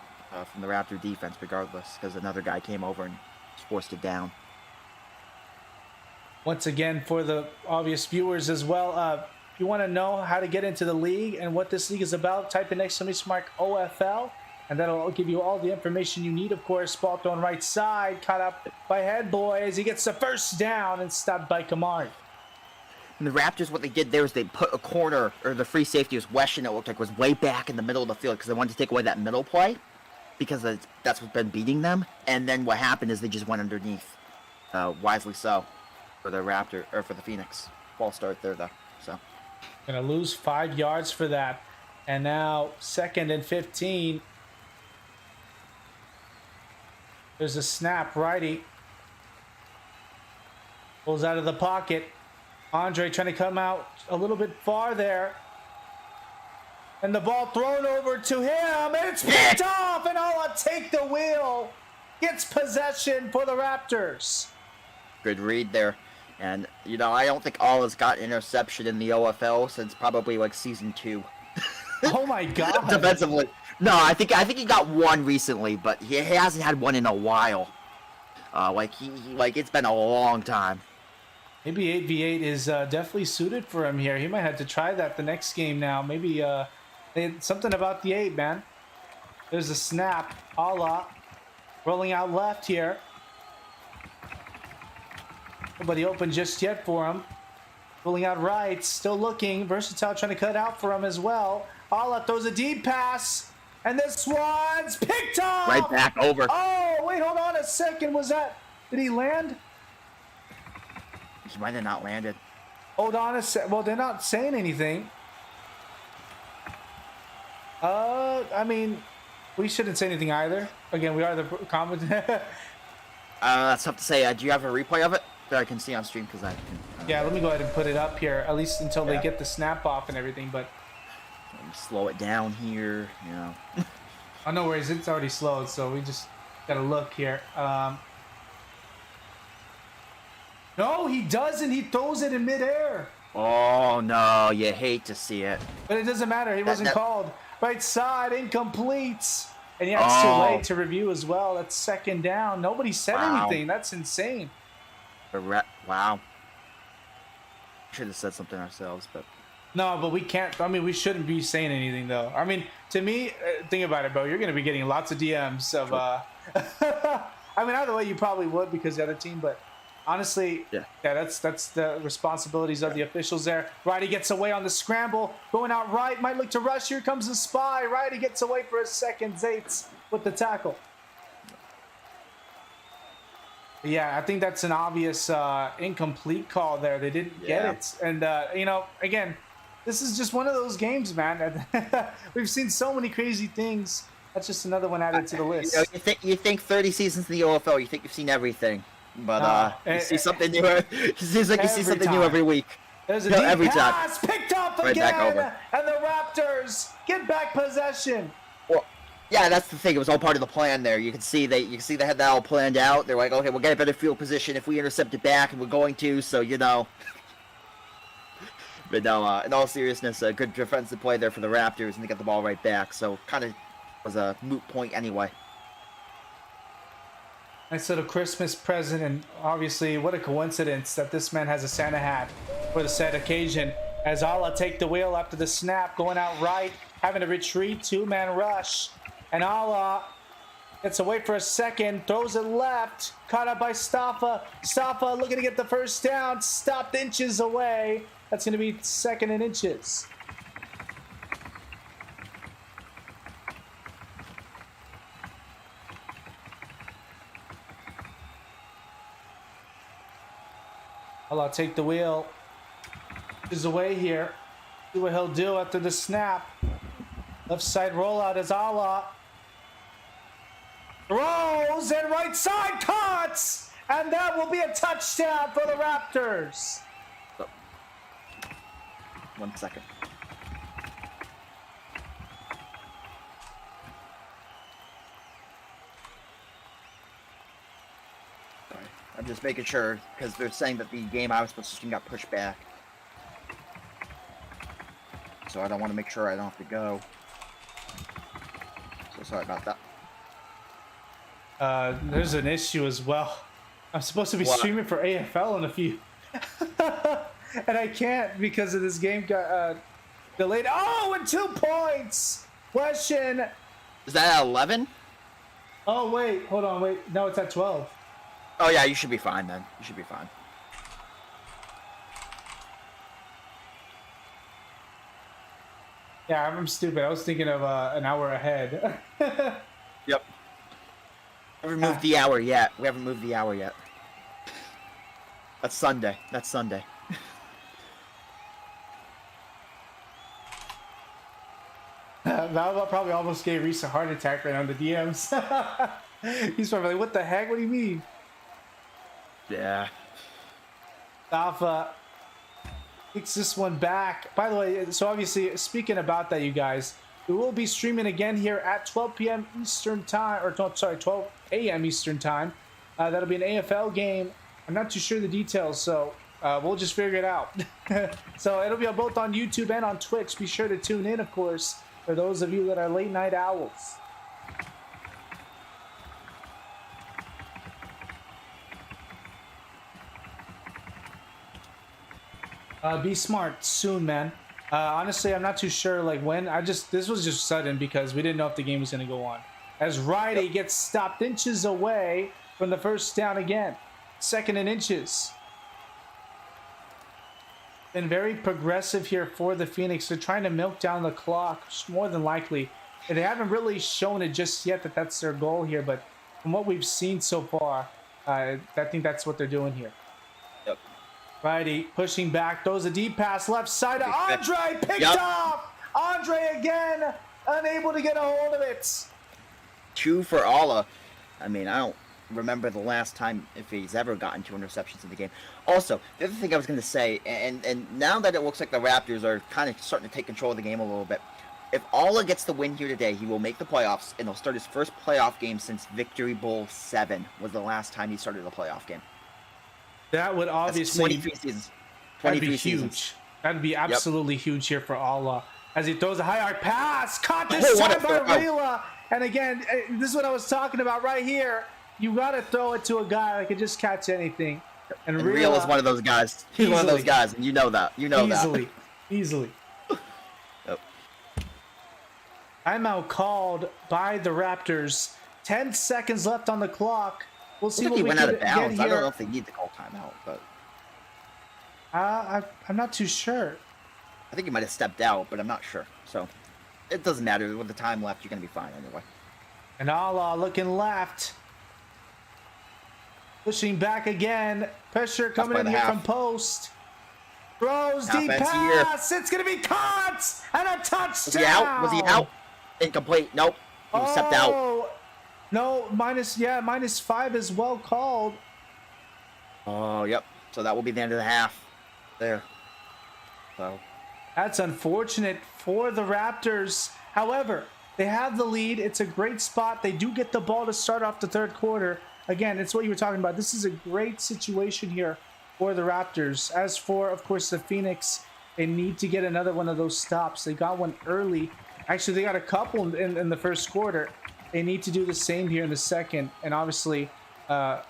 from the Raptor defense, regardless, because another guy came over and forced it down. Once again, for the obvious viewers as well, if you want to know how to get into the league and what this league is about, type in exclamation mark OFL, and that'll give you all the information you need. Of course, ball thrown right side, caught up by Head Boys. He gets the first down and stopped by Kamari. And the Raptors, what they did there is they put a corner, or the free safety was Weston, it looked like, was way back in the middle of the field because they wanted to take away that middle play because that's what's been beating them. And then what happened is they just went underneath, wisely so, for the Raptor, or for the Phoenix. False start there, though. So Gonna lose 5 yards for that. And now 2nd and 15. There's a snap, righty. Pulls out of the pocket. Andre trying to come out a little bit far there. And the ball thrown over to him. And it's picked off. And I'll take the wheel. Gets possession for the Raptors. Good read there. And, you know, I don't think Allah's got interception in the OFL since probably, like, season 2. Oh, my God. Defensively. No, I think he got one recently, but he hasn't had one in a while. Like it's been a long time. Maybe 8v8 is definitely suited for him here. He might have to try that the next game now. Maybe something about the 8, man. There's a snap. Allah rolling out left here. Nobody open just yet for him. Rolling out right. Still looking. Versatile trying to cut out for him as well. Allah throws a deep pass. And this one's picked off. Right back over. Oh, wait, hold on a second. Was that... Did he land? He might have not landed. Hold on a sec. Well, they're not saying anything. I mean, we shouldn't say anything either. Again, we are the comment. That's tough to say. Do you have a replay of it that I can see on stream? Because I can. Yeah, let me go ahead and put it up here, at least until they get the snap off and everything. But slow it down here, you know. Oh, no worries. It's already slowed, so we just gotta look here. No, he doesn't. He throws it in midair. Oh, no. You hate to see it. But it doesn't matter. He wasn't called. Right side, incomplete. And yeah, it's too late to review as well. That's 2nd down. Nobody said anything. That's insane. Wow. Should have said something ourselves, but... No, but we can't. I mean, we shouldn't be saying anything, though. I mean, to me, think about it, bro. You're going to be getting lots of DMs of... I mean, either way, you probably would because the other team, but... Honestly, yeah, that's the responsibilities of the officials there. Righty gets away on the scramble, going out right, might look to rush. Here comes the spy. Righty gets away for a second. Zaitz with the tackle. Yeah, I think that's an obvious incomplete call there. They didn't get it. And, you know, again, this is just one of those games, man. We've seen so many crazy things. That's just another one added to the list. You think 30 seasons in the OFL, you think you've seen everything. But you see something new. It seems like you see something new every week. There's a deep pass picked up again, back over. And the Raptors get back possession. Well, yeah, that's the thing. It was all part of the plan there. You can see they had that all planned out. They're like, okay, we'll get a better field position if we intercept it back, and we're going to. So you know. But no, in all seriousness, a good defensive play there for the Raptors, and they got the ball right back. So kind of was a moot point anyway. Nice little Christmas present, and obviously what a coincidence that this man has a Santa hat for the said occasion. As Allah take the wheel after the snap, going out right, having to retreat, 2-man rush. And Allah gets away for a second, throws it left, caught up by Staffa. Staffa looking to get the first down, stopped inches away. That's going to be 2nd and inches. I'll take the wheel. Is away here. See what he'll do after the snap. Left side rollout is Allah. Throws and right side cuts. And that will be a touchdown for the Raptors. 1 second. I'm just making sure, because they're saying that the game I was supposed to stream got pushed back. So I don't want to make sure I don't have to go. So sorry about that. There's an issue as well. I'm supposed to be What? streaming for AFL in a few. And I can't because of this game got delayed. Oh, and 2 points! Question. Is that at 11? Oh, wait. Hold on. Wait. No, it's at 12. Oh, yeah, you should be fine then. You should be fine. Yeah, I'm stupid. I was thinking of an hour ahead. Yep. We haven't moved the hour yet. We haven't moved the hour yet. That's Sunday. That's Sunday. Valva probably almost gave Reese a heart attack right on the DMs. He's probably like, what the heck? What do you mean? Yeah. Alpha kicks this one back. By the way, so obviously, speaking about that, you guys, we will be streaming again here at 12 p.m. Eastern time, or sorry, 12 a.m. Eastern time. That'll be an AFL game. I'm not too sure the details, so we'll just figure it out. So it'll be both on YouTube and on Twitch. Be sure to tune in, of course, for those of you that are late night owls. Be smart soon, man. Honestly, I'm not too sure like when. This was just sudden because we didn't know if the game was going to go on. As Riley gets stopped inches away from the first down again. 2nd and inches. Been very progressive here for the Phoenix. They're trying to milk down the clock, more than likely. And they haven't really shown it just yet that that's their goal here, but from what we've seen so far, I think that's what they're doing here. Yep. Righty pushing back, throws a deep pass left side to Andre, picked off. Andre again, unable to get a hold of it. 2 for Allah. I mean, I don't remember the last time if he's ever gotten 2 interceptions in the game. Also, the other thing I was going to say, and now that it looks like the Raptors are kind of starting to take control of the game a little bit, if Allah gets the win here today, he will make the playoffs, and he'll start his first playoff game since Victory Bowl 7 was the last time he started a playoff game. That would obviously... That's 23 seasons. 23 that'd be seasons. huge. That'd be absolutely huge here for Allah. As he throws a high arc pass, caught this Oh, what time a by throw. Rila. And again, this is what I was talking about right here. You got to throw it to a guy that can just catch anything. And Real is one of those guys. He's one of those Easily. guys, and you know that. You know easily, easily. Yep. Timeout called by the Raptors. 10 seconds left on the clock. We'll I see think what he we went can out of get bounds. I don't know here. if they need to call timeout, but I'm not too sure. I think he might have stepped out, but I'm not sure. So it doesn't matter. With the time left, you're going to be fine anyway. And Allah looking left. Pushing back again. Pressure coming in here from post. Throws deep Offense pass. It's going to be caught. And a touchdown. Was he out? Was he out? Incomplete. Nope. He was stepped out. No, -5 is well called. Oh, yep. So that will be the end of the half. There. So That's unfortunate for the Raptors. However, they have the lead. It's a great spot. They do get the ball to start off the 3rd quarter. Again, it's what you were talking about. This is a great situation here for the Raptors. As for, of course, the Phoenix, they need to get another one of those stops. They got one early. Actually, they got a couple in the 1st quarter. They need to do the same here in the 2nd. And obviously trying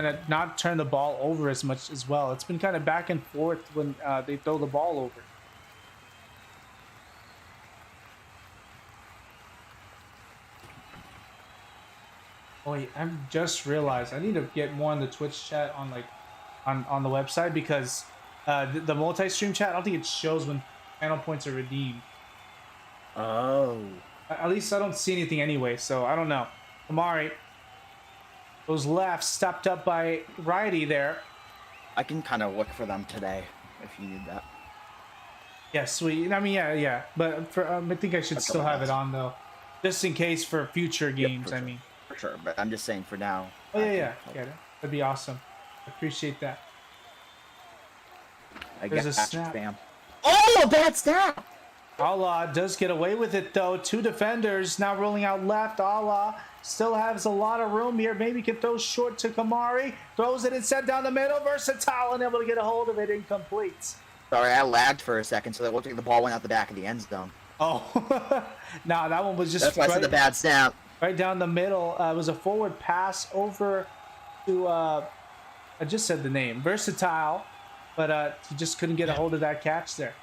to not turn the ball over as much as well. It's been kind of back and forth when they throw the ball over. Oh, wait, I just realized I need to get more on the Twitch chat on on the website because the multi-stream chat, I don't think it shows when panel points are redeemed. Oh. At least I don't see anything anyway, so I don't know. Amari goes left, stepped up by Righty there. I can kind of look for them today if you need that. Yeah, sweet. I mean, yeah. But I think I should That's still all have it it on though, just in case for future games. for I sure. mean. For sure, but I'm just saying for now. Oh I can yeah. help. That'd be awesome. I appreciate that. I There's guess a snap. spam. Oh, bad snap! Allah does get away with it though. 2 defenders now rolling out left. Allah still has a lot of room here. Maybe can throw short to Kamari. Throws it instead down the middle. Versatile and able to get a hold of it. Incomplete. Sorry, I lagged for a second, so that looked like the ball went out the back of the end zone. Oh, no, that one was That's just why I said the bad snap. right down the middle. It was a forward pass over to, I just said the name, Versatile, but he just couldn't get a hold of that catch there.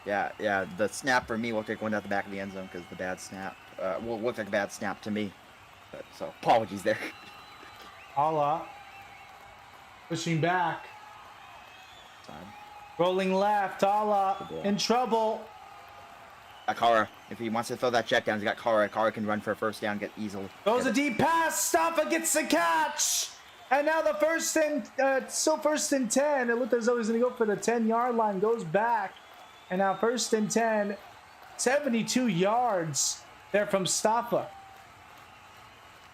Yeah. The snap for me looked like going out the back of the end zone because the bad snap. Looked like a bad snap to me. But, so apologies there. Ala pushing back, Side. rolling left. Ala in trouble. Kara, if he wants to throw that check down, he's got Kara. Kara can run for a first down, get easily. Throws a deep pass. Staffa gets the catch. And now the still first and 10. It looked as though he's going to go for the 10-yard line. Goes back. And now first and 10. 72 yards there from Staffa.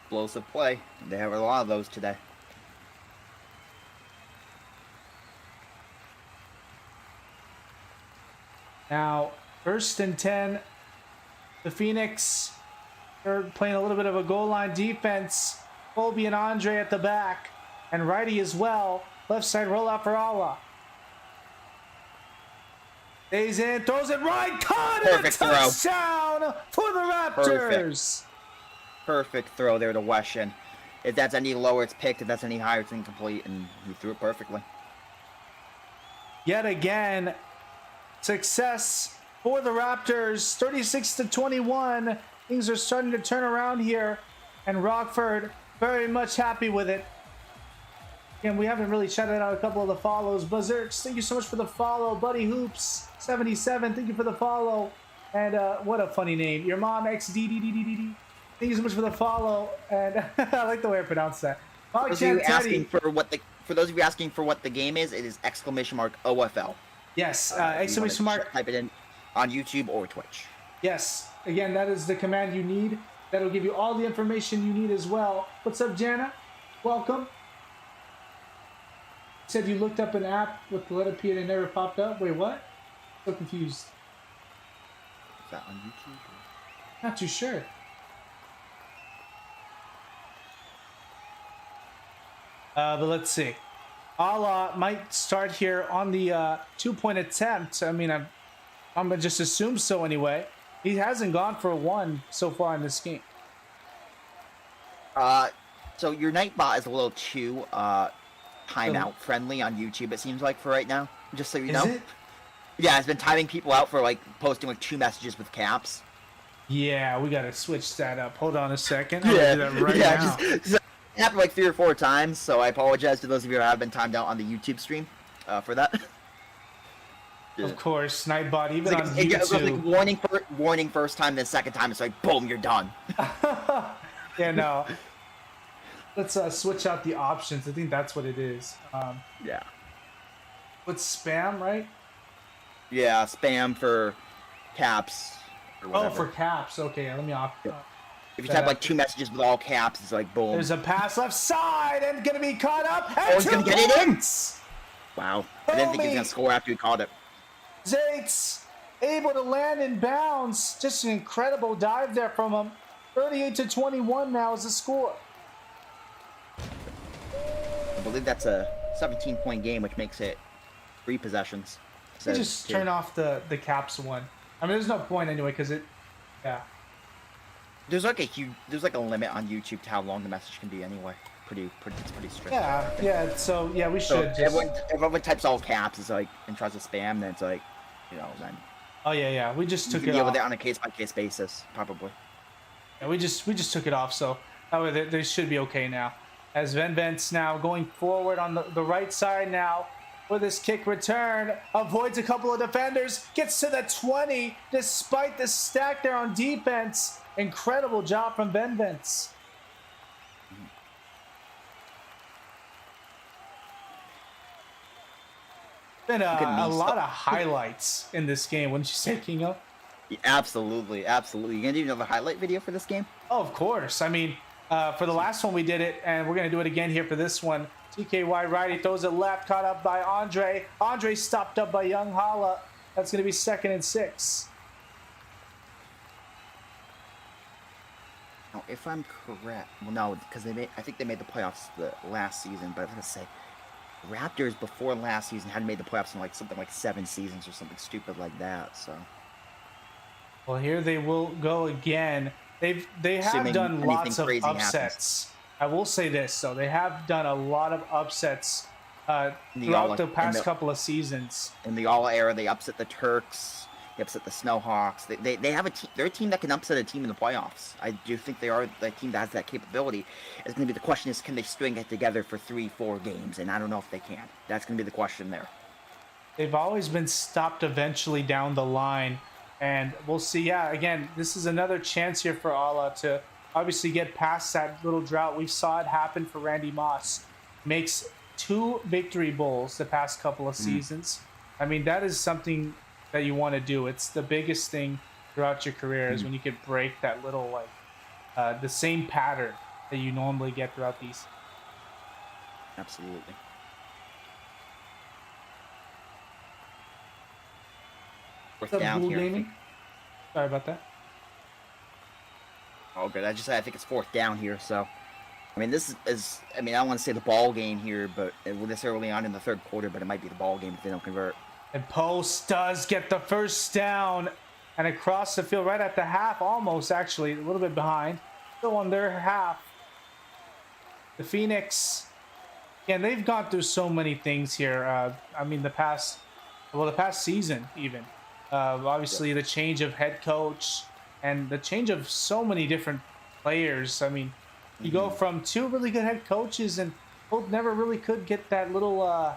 Explosive play. They have a lot of those today. Now, first and 10. The Phoenix are playing a little bit of a goal line defense. Colby and Andre at the back. And righty as well. Left side rollout for Allah. Stays in, throws it right. Caught it. Perfect throw. Touchdown for the Raptors. Perfect throw there to Weston. If that's any lower, it's picked. If that's any higher, it's incomplete. And he threw it perfectly. Yet again, success for the Raptors. 36-21. Things are starting to turn around here. And Rockford very much happy with it. And we haven't really shouted out a couple of the follows. Buzzerks, thank you so much for the follow. Buddy Hoops 77, thank you for the follow. And what a funny name. Your mom XDDDDD. Thank you so much for the follow. And I like the way I pronounce that. For those of you asking for what the game is, it is exclamation mark OFL. Yes, exclamation mark. Type it in on YouTube or Twitch. Yes, again, that is the command you need. That'll give you all the information you need as well. What's up, Jana? Welcome. Said you looked up an app with the letter P and it never popped up. Wait, what? So confused. Is that on YouTube? Or? Not too sure. But let's see. Allah might start here on the 2-point attempt. I mean, I'm gonna just assume so anyway. He hasn't gone for one so far in this game. So your Nightbot is a little too timeout friendly on YouTube. It seems like for right now. Just so you know. Is it? Yeah, it's been timing people out for like posting like 2 messages with caps. Yeah, we gotta switch that up. Hold on a second. I'm gonna do that right now. Just, it happened like 3 or 4 times, so I apologize to those of you who have been timed out on the YouTube stream for that. Of course, Nightbot, even It's like, on it was YouTube. like warning first time, then second time it's like boom, you're done. Yeah, no. Let's switch out the options. I think that's what it is. Yeah. What's spam, right? Yeah, spam for caps. Or Oh, whatever. for caps. Okay, let me off. If you type like 2 messages with all caps, it's like boom. There's a pass left side and gonna be caught up. And he's gonna get it in. points! Wow. I didn't think he was gonna score after he caught it. Zaitz able to land in bounds. Just an incredible dive there from him. 38-21 now is the score. I believe that's a 17-point game, which makes it 3 possessions. Let me just turn off the caps one. I mean, there's no point anyway because it. Yeah. There's like a limit on YouTube to how long the message can be anyway. It's pretty strict. Yeah. So yeah, we So should. if Just... everyone types all caps, it's like and tries to spam, then it's like, then Oh yeah. We just you took can it deal off. with it on a case-by-case basis, probably. Yeah, we just took it off, so that way they should be okay now. As Vents now going forward on the right side now for this kick return, avoids a couple of defenders, gets to the 20 despite the stack there on defense. Incredible job from Vents. Been a lot of highlights in this game, wouldn't you say, Kingo? Yeah, absolutely. You gonna do another highlight video for this game? Oh, of course. I mean, for the last one we did it, and we're going to do it again here for this one. TKY righty throws it left, caught up by Andre. Andre stopped up by Young Hala. That's going to be 2nd and 6. Now, if I'm correct, well, no, because I think they made the playoffs the last season. But I was gonna say, Raptors before last season hadn't made the playoffs in like something like 7 seasons or something stupid like that. So Well, here they will go again. They have Assuming done anything lots of crazy happens upsets. I will say this though, they have done a lot of upsets in the throughout all the past couple of seasons. in the all era. They upset the Turks. They upset the Snowhawks. They have a team. They're a team that can upset a team in the playoffs. I do think they are the team that has that capability. It's going to be the question is, can they string it together for 3-4 games? And I don't know if they can. That's going to be the question there. They've always been stopped eventually down the line, and we'll see. Yeah, again, this is another chance here for Allah to obviously get past that little drought. We saw it happen for Randy Moss. Makes 2 victory bowls the past couple of seasons. I mean, that is something that you want to do. It's the biggest thing throughout your career is when you could break that little, like, the same pattern that you normally get throughout these. Absolutely. Fourth down Blue here. Gaming? Sorry about that. Oh, good. I think it's 4th down here, so. I mean, this is I mean, I don't want to say the ball game here, but this early on in the 3rd quarter, but it might be the ball game if they don't convert. And Post does get the first down, and across the field right at the half, almost actually, a little bit behind. Still on their half. The Phoenix, again, they've gone through so many things here. I mean, the past season even. Obviously, the change of head coach and the change of so many different players. I mean, you go from 2 really good head coaches, and both never really could get that little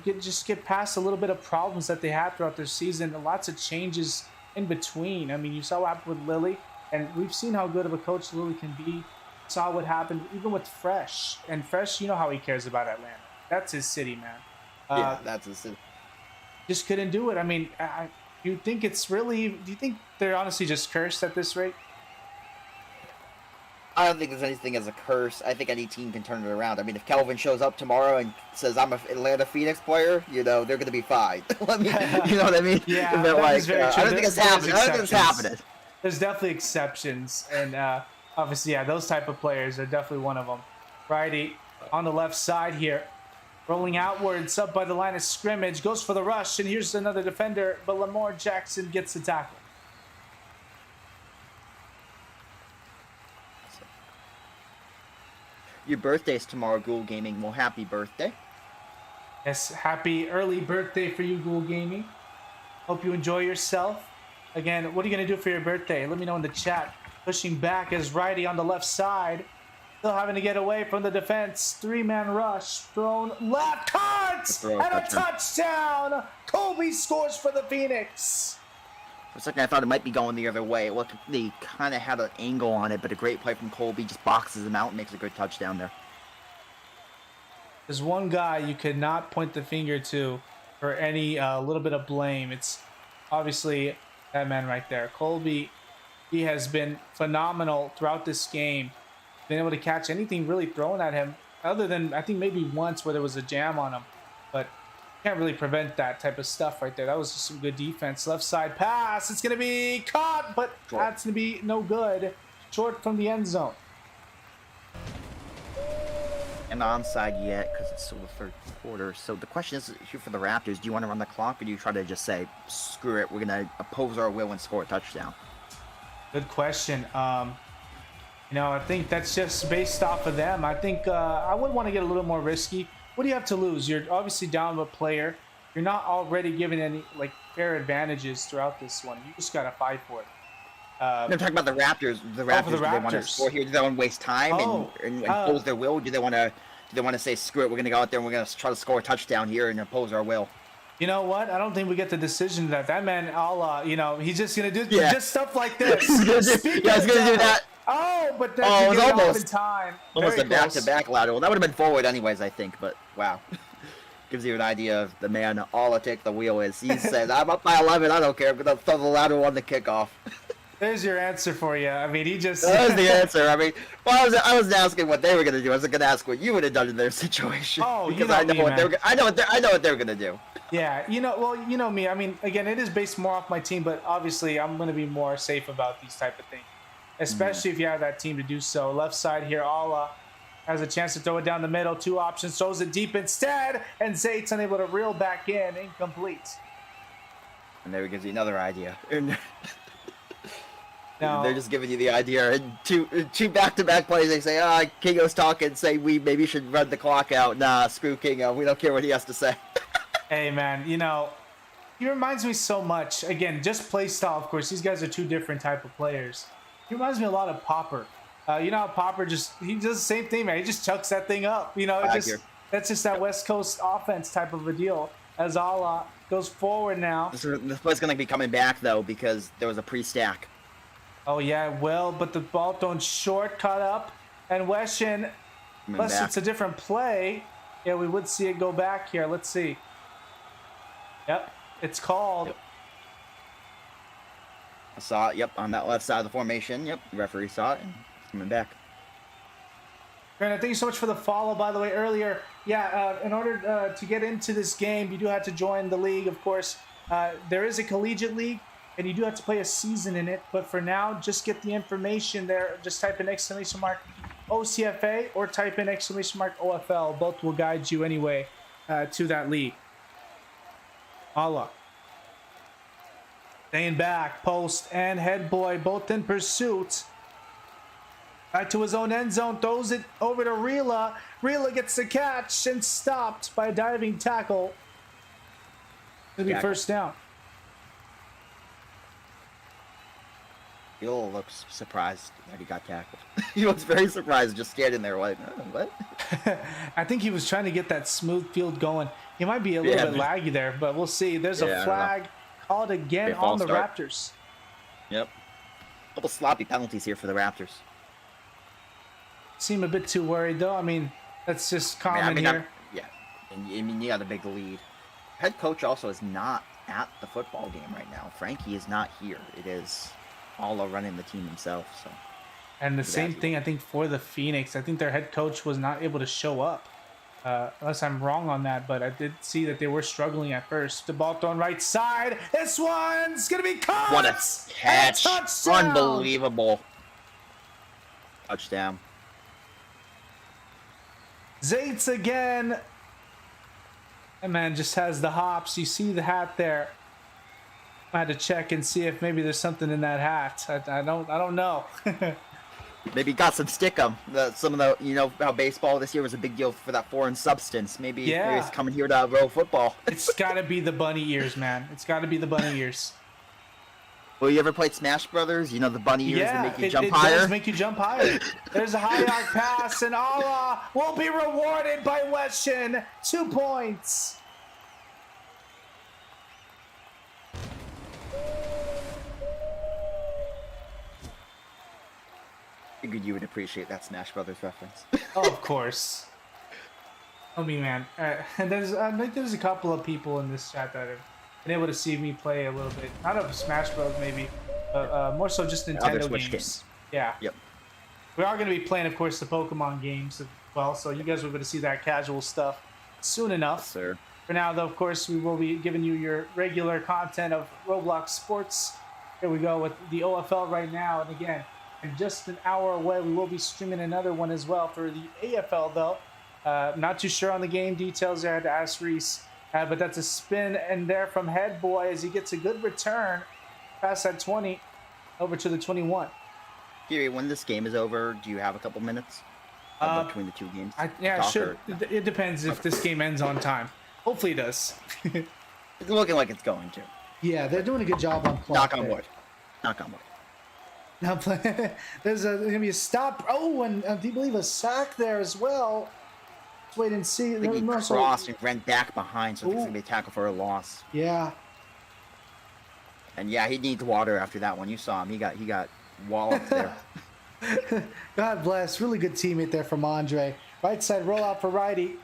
get past a little bit of problems that they had throughout their season. Lots of changes in between. I mean, you saw what happened with Lilly, and we've seen how good of a coach Lilly can be. Saw what happened even with Fresh, and Fresh, you know how he cares about Atlanta. That's his city, man. Yeah, that's his city. Just couldn't do it. I mean, do you think they're honestly just cursed at this rate? I don't think there's anything as a curse. I think any team can turn it around. I mean, if Kelvin shows up tomorrow and says, I'm an Atlanta Phoenix player, they're going to be fine. I mean, you know what I mean? Yeah, but that is very true. I don't think it's happening. I don't think it's happening. There's definitely exceptions, and obviously, yeah, those type of players are definitely one of them. Righty on the left side here, rolling outwards, up by the line of scrimmage, goes for the rush, and here's another defender, but Lamar Jackson gets the tackle. Your birthday's tomorrow, Ghoul Gaming. Well, happy birthday. Yes, happy early birthday for you, Ghoul Gaming. Hope you enjoy yourself. Again, what are you going to do for your birthday? Let me know in the chat. Pushing back as Righty on the left side. Still having to get away from the defense. 3-man rush. Thrown left. Cuts! And a touchdown! Kobe scores for the Phoenix. For a second, I thought it might be going the other way. Look, they kind of had an angle on it, but a great play from Colby just boxes him out and makes a good touchdown there. There's one guy you could not point the finger to for any little bit of blame. It's obviously that man right there. Colby, he has been phenomenal throughout this game. Been able to catch anything really thrown at him, other than I think maybe once where there was a jam on him. But can't really prevent that type of stuff right there. That was just some good defense. Left side pass. It's going to be caught, but that's going to be no good. Short from the end zone. And onside yet because it's still the 3rd quarter. So the question is here for the Raptors, do you want to run the clock or do you try to just say, screw it, we're going to oppose our will and score a touchdown? Good question. You know, I think that's just based off of them. I think I would want to get a little more risky. What do you have to lose? You're obviously down with a player. You're not already given any like fair advantages throughout this one. You just got to fight for it. I'm talking about the Raptors. The Raptors, do they want to score here? Do they want to waste time and impose their will? Do they want to say, screw it, we're going to go out there and we're going to try to score a touchdown here and impose our will? You know what? I don't think we get the decision that man, you know, he's just going to do just stuff like this. He's going to do that. Oh, but then it was almost in time. Almost a back-to-back lateral. That would have been forward anyways, I think, but wow. Gives you an idea of the man all I take the wheel is. He said, I'm up by 11, I don't care, I'm going to throw the lateral on the kickoff. There's your answer for you. I mean, he just... That was the answer. I mean, well, I wasn't asking what they were going to do. I was going to ask what you would have done in their situation. Oh, because I know what they're going to do. Yeah, you know me. I mean, again, it is based more off my team, but obviously I'm going to be more safe about these type of things, especially if you have that team to do so. Left side here, Allah has a chance to throw it down the middle. 2 options, throws it deep instead, and Zait's unable to reel back in. Incomplete. And there he gives you another idea. Now, They're just giving you the idea. And two back-to-back plays, they say, Kingo's talking, say we maybe should run the clock out. Nah, screw Kingo. We don't care what he has to say. hey, man, you know, he reminds me so much. Again, just play style, of course. These guys are two different type of players. He reminds me a lot of Popper. You know how Popper he does the same thing, man. He just chucks that thing up. You know, that's just that West Coast offense type of a deal. As Allah goes forward now. This play's going to be coming back, though, because there was a pre-stack. Oh, yeah, it will, but the ball thrown short, caught up, and Weshin, unless it's a different play, yeah, we would see it go back here. Let's see. Yep, it's called. Yep. I saw it, yep, on that left side of the formation. Yep, the referee saw it, and it's coming back. Brandon, thank you so much for the follow, by the way, earlier. Yeah, in order to get into this game, you do have to join the league, of course. There is a collegiate league, and you do have to play a season in it. But for now, just get the information there. Just type in !OCFA or type in !OFL. Both will guide you anyway to that league. Allah. Staying back, post and head boy, both in pursuit. Back to his own end zone, throws it over to Rila. Rila gets the catch and stopped by a diving tackle. It'll be first down. Bill looks surprised that he got tackled. He was very surprised, just standing there like, what? I think he was trying to get that smooth field going. He might be a little bit laggy there, but we'll see. There's a flag called again on the Raptors. Yep. A couple sloppy penalties here for the Raptors. Seem a bit too worried, though. I mean, that's just common here. And you got a big lead. Head coach also is not at the football game right now. Frankie is not here. It is Allah running the team himself. So. And the same thing, I think, for the Phoenix. I think their head coach was not able to show up. Unless I'm wrong on that, but I did see that they were struggling at first. The ball thrown right side. This one's going to be caught. What a catch. Touchdown. Unbelievable. Touchdown. Zaitz again. That man just has the hops. You see the hat there. I had to check and see if maybe there's something in that hat. I don't know. Maybe got some stickum. Some of the, you know how baseball this year was a big deal for that foreign substance. Maybe he's coming here to row football. It's got to be the bunny ears, man. It's got to be the bunny ears. Well, you ever played Smash Brothers? You know the bunny ears that make you jump higher? higher? Does make you jump higher. There's a high arc pass, and Allah will be rewarded by Weshin. 2 points. Figured you would appreciate that Smash Brothers reference. Oh, of course. I mean, man. And I think there's a couple of people in this chat that have been able to see me play a little bit. Not of Smash Bros. Maybe. More so just Nintendo games. Yeah. Yep. We are going to be playing, of course, the Pokemon games as well. So you guys will be able to see that casual stuff soon enough. Yes, sir. For now, though, of course, we will be giving you your regular content of Roblox Sports. Here we go with the OFL right now. And again, in just an hour away, we will be streaming another one as well for the AFL, though. Not too sure on the game details there. I had to ask Reese. But that's a spin in there from Head Boy as he gets a good return past that 20 over to the 21. Kiri, when this game is over, do you have a couple minutes between the two games? Sure. It depends if this game ends on time. Hopefully it does. It's looking like it's going to. Yeah, they're doing a good job on clock. Knock on wood. Knock on wood. Now, there's going to be a stop. Oh, and do you believe a sack there as well? Let's wait and see. I think he crossed and ran back behind, so I think it's going to be a tackle for a loss. Yeah. And yeah, he needs water after that one. You saw him. He got walloped there. God bless. Really good teammate there from Andre. Right side rollout for righty.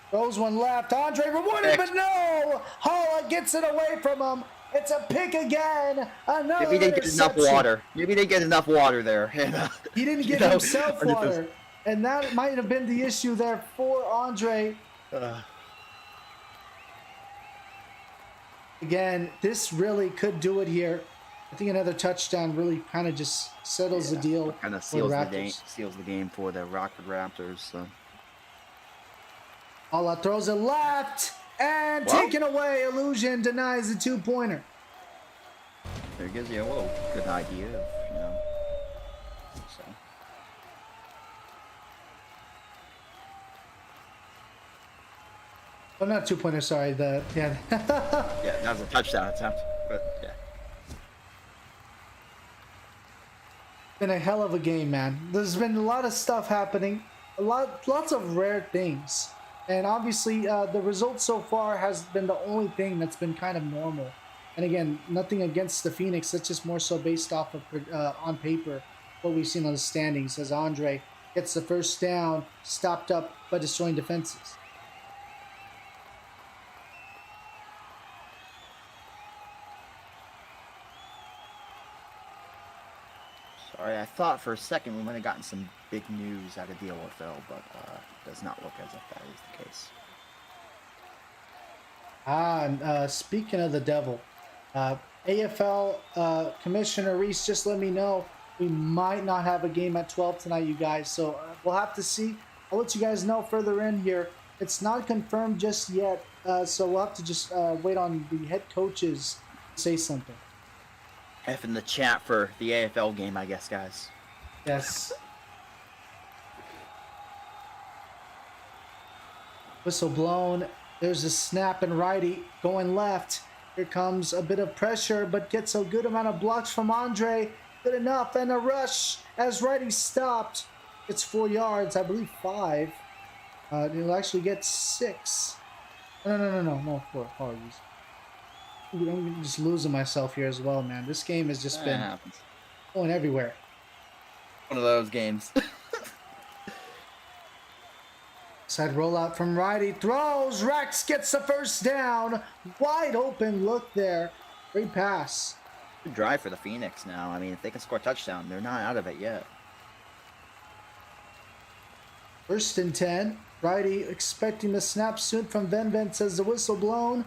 Throws one left. Andre rewarded, but no! Holla gets it away from him. It's a pick again. Another Maybe they didn't get enough water. Maybe they get enough water there. He didn't get himself water. And that might have been the issue there for Andre. Again, this really could do it here. I think another touchdown really kind of just settles the deal. Kind of seals the game for the Rockford Raptors. So. Allah throws it left and taken away. Illusion denies the 2-pointer. It gives you a little good idea of, you know. So. Oh, not 2-pointer, sorry. Yeah. Yeah, that was a touchdown attempt, but yeah. Been a hell of a game, man. There's been a lot of stuff happening, lots of rare things, and obviously the result so far has been the only thing that's been kind of normal. And again, nothing against the Phoenix. That's just more so based off of on paper what we've seen on the standings. As Andre gets the first down, stopped up by destroying defenses. Sorry, I thought for a second we might have gotten some big news out of the OFL, but does not look as if that is the case. And speaking of the devil, AFL Commissioner Reese just let me know we might not have a game at 12 tonight, you guys. So we'll have to see. I'll let you guys know further in here. It's not confirmed just yet, so we'll have to just wait on the head coaches to say something. F in the chat for the AFL game, I guess, guys. Yes. Whistle blown. There's a snap and righty going left. Here comes a bit of pressure, but gets a good amount of blocks from Andre. Good enough, and a rush as righty stopped. It's 4 yards, I believe 5. He'll actually get 6. No, 4. Apologies. I'm just losing myself here as well, man. This game has just been going everywhere. One of those games. Side rollout from righty. Throws. Rex gets the first down. Wide open look there. Great pass. Good drive for the Phoenix now. I mean, if they can score a touchdown, they're not out of it yet. 1st and 10. Righty expecting the snap soon from Venven, says the whistle blown.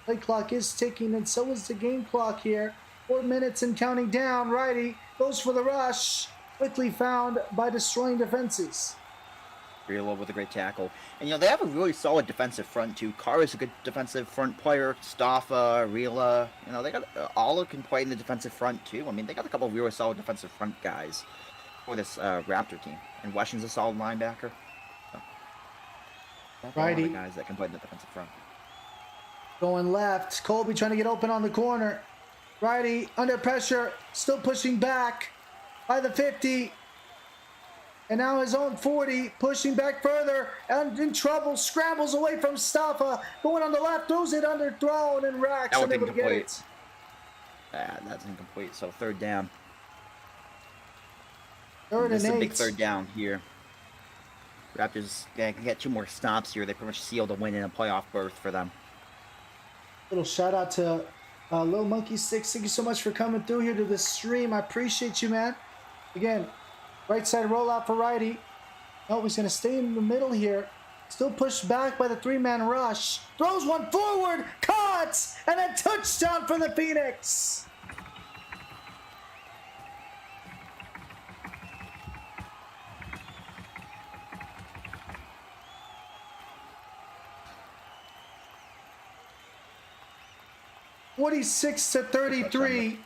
Play clock is ticking, and so is the game clock here. 4 minutes and counting down. Righty goes for the rush. Quickly found by destroying defenses. Rila with a great tackle. And, you know, they have a really solid defensive front, too. Kara's a good defensive front player. Staffa, Rila. You know, they got... Alla can play in the defensive front, too. I mean, they got a couple of really solid defensive front guys for this Raptor team. And Weston's a solid linebacker. So, righty. guys that can play in the defensive front. Going left. Colby trying to get open on the corner. Righty under pressure. Still pushing back by the 50. And now his own 40. Pushing back further. And in trouble. Scrambles away from Staffa. Going on the left. Throws it underthrown. And Rax unable to get it. That's incomplete. So 3rd down. 3rd and 8. This is a big 3rd down here. Raptors can get 2 more stops here. They pretty much sealed a win in a playoff berth for them. Little shout out to Lil Monkey Sticks. Thank you so much for coming through here to the stream. I appreciate you, man. Again, right side rollout for righty. No, he's going to stay in the middle here. Still pushed back by the 3-man rush. Throws one forward. Caught! And a touchdown for the Phoenix. (46-33).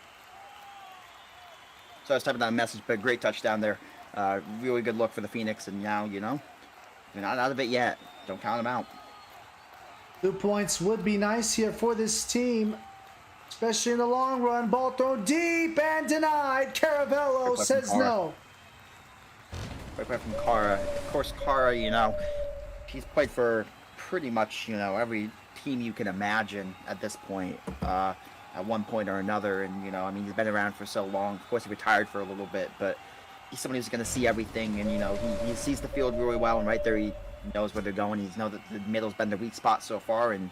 So I was typing that message, but great touchdown there. Really good look for the Phoenix, and now, you know, they're not out of it yet. Don't count them out. 2 points would be nice here for this team, especially in the long run. Ball thrown deep and denied. Caravello says no. Quick play from Kara. Of course, Kara, you know, she's played for pretty much, you know, every team you can imagine at this point, at one point or another. And, you know, I mean, he's been around for so long. Of course, he retired for a little bit, but he's somebody who's going to see everything. And, you know, he sees the field really well, and right there he knows where they're going. He knows that the middle's been the weak spot so far, and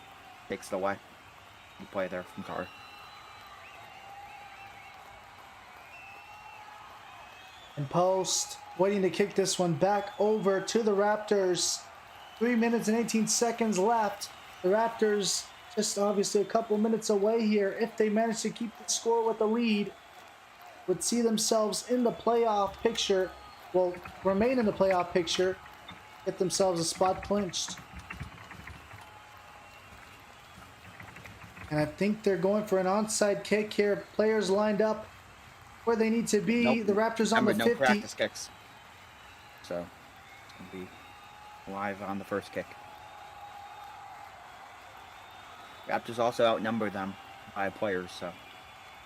takes it away. Good play there from Kara. And post, waiting to kick this one back over to the Raptors. 3 minutes and 18 seconds left. The Raptors just obviously a couple minutes away here. If they manage to keep the score with the lead, would see themselves in the playoff picture. Will remain in the playoff picture. Get themselves a spot clinched. And I think they're going for an onside kick here. Players lined up where they need to be. Nope. The Raptors on the Remember, 50. no practice kicks. So, it's going to be live on the first kick. Raptors also outnumber them by players, so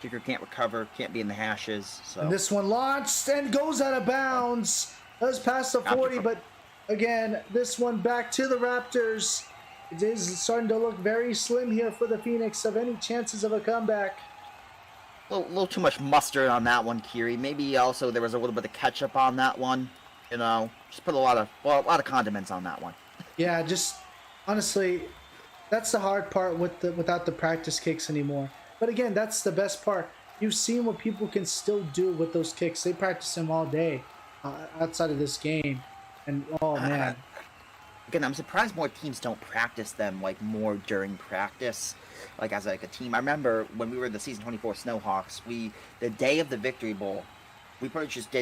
kicker can't recover, can't be in the hashes. So And this one launched and goes out of bounds. Does pass the 40, but again, this one back to the Raptors. It is starting to look very slim here for the Phoenix of any chances of a comeback. a little too much mustard on that one, Kiri. Maybe also there was a little bit of ketchup on that one. You know, just put a lot of condiments on that one. Yeah, just honestly, that's the hard part without the practice kicks anymore. But again, that's the best part. You've seen what people can still do with those kicks. They practice them all day outside of this game. And, oh, man. Again, I'm surprised more teams don't practice them, like, more during practice, like, as, like, a team. I remember when we were the Season 24 Snowhawks, the day of the Victory Bowl, we pretty much just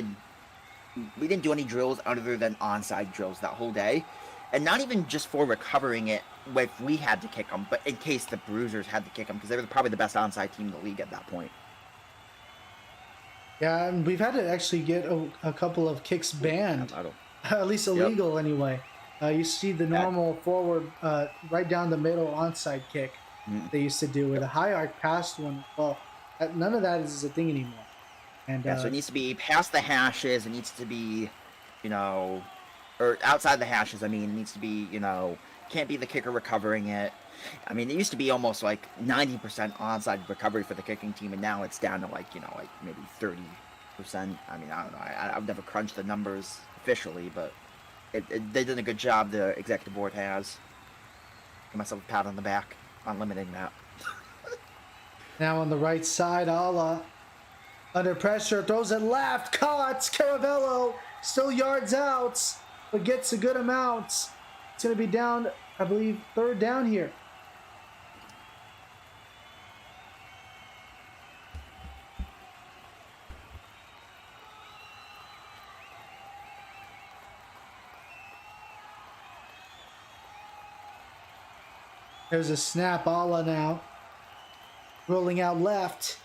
we didn't do any drills other than onside drills that whole day. And not even just for recovering it if we had to kick them, but in case the Bruisers had to kick them, because they were probably the best onside team in the league at that point. Yeah, and we've had to actually get a couple of kicks banned, at least illegal anyway. You see the normal forward, right down the middle onside kick they used to do with a high arc past one. Well, none of that is a thing anymore. And so it needs to be past the hashes. It needs to be, or outside the hashes. I mean, it needs to be, can't be the kicker recovering it. I mean, it used to be almost like 90% onside recovery for the kicking team, and now it's down to like maybe 30%. I mean, I don't know. I've never crunched the numbers officially, but they did a good job. The executive board has. Give myself a pat on the back on limiting that. Now on the right side, Ala under pressure throws it left. Caught. Caravello still yards out, but gets a good amount. It's going to be down, I believe, third down here. There's a snap. Ala now rolling out left.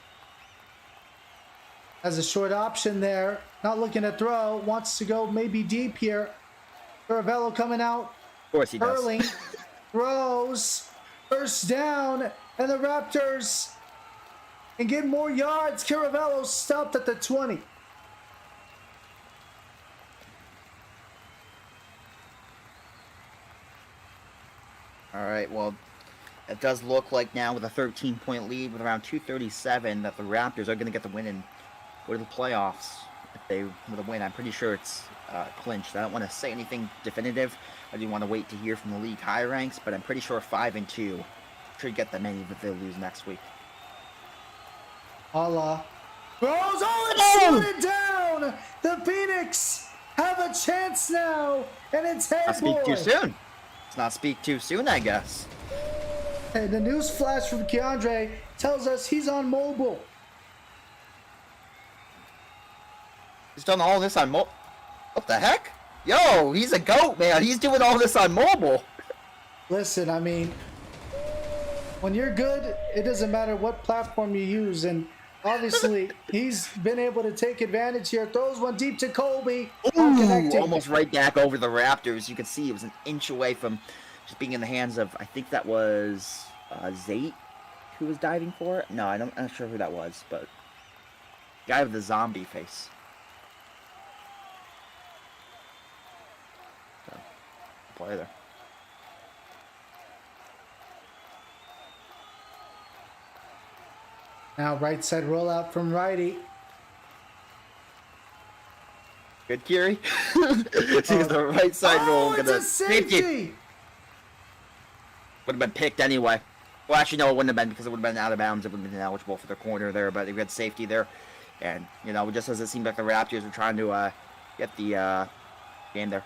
Has a short option there. Not looking to throw. Wants to go maybe deep here. Caravello coming out. Of course he does. Hurling. Throws. First down. And the Raptors can get more yards. Caravello stopped at the 20. All right, well, it does look like now with a 13-point lead with around 2:37 that the Raptors are going to get the win and go to the playoffs if they with a win. I'm pretty sure it's clinched. I don't want to say anything definitive. I do want to wait to hear from the league high ranks, but I'm pretty sure 5-2 should get them in even if they lose next week. Ala throws. Oh, it's slid down. The Phoenix have a chance now, and it's head Not speak too soon. Let's not speak too soon, I guess. And the news flash from Keandre tells us he's on mobile. He's done all this on mobile. What the heck? Yo, he's a goat, man. He's doing all this on mobile. Listen, I mean, when you're good, it doesn't matter what platform you use. And obviously, he's been able to take advantage here. Throws one deep to Colby. Ooh, almost right back over the Raptors. You can see it was an inch away from just being in the hands of, I think that was Zate who was diving for it. No, I'm not sure who that was, but guy with the zombie face. So, play there. Now right side rollout from righty. Good, Kiri. It's the right side roll. It's a safety. Would have been picked anyway. Well, actually, no, it wouldn't have been because it would have been out of bounds. It would have been eligible for the corner there, but they had safety there. And, just as it seemed like the Raptors were trying to get the game there.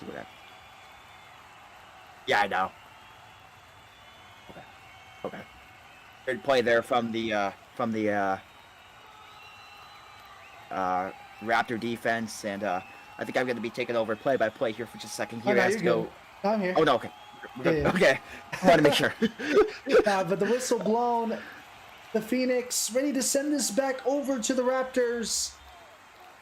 See what happened. Yeah, I know. Okay. Good play there from the Raptor defense, and I think I'm going to be taking over play-by-play here for just a second. Here has to go. I'm here. Oh no, okay. We're good. Yeah. Okay. I want to make sure. But the whistle blown. The Phoenix ready to send this back over to the Raptors.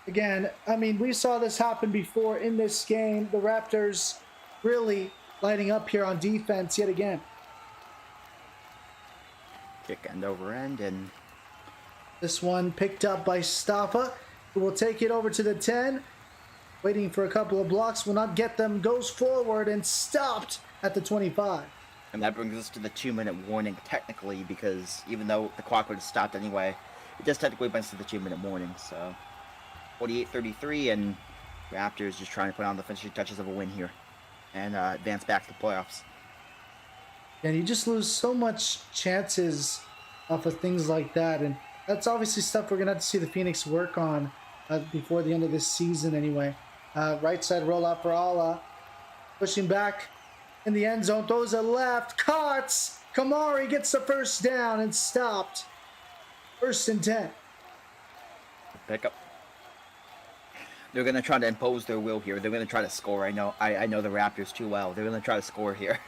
Again, I mean, we saw this happen before in this game. The Raptors really lighting up here on defense yet again. Kick end over end, and This one picked up by Staffa, who will take it over to the 10. Waiting for a couple of blocks, will not get them, goes forward and stopped at the 25. and that brings us to the 2-minute warning technically, because even though the clock would have stopped anyway, it does technically bring us to the 2-minute warning. So 48-33, and Raptors just trying to put on the finishing touches of a win here and advance back to the playoffs. And you just lose so much chances off of things like that. And that's obviously stuff we're going to have to see the Phoenix work on before the end of this season anyway. Right side rollout for Ala. Pushing back in the end zone. Throws it left. Caught. Kamari gets the first down and stopped. 1st and 10. Pick up. They're going to try to impose their will here. They're going to try to score. I know the Raptors too well. They're going to try to score here.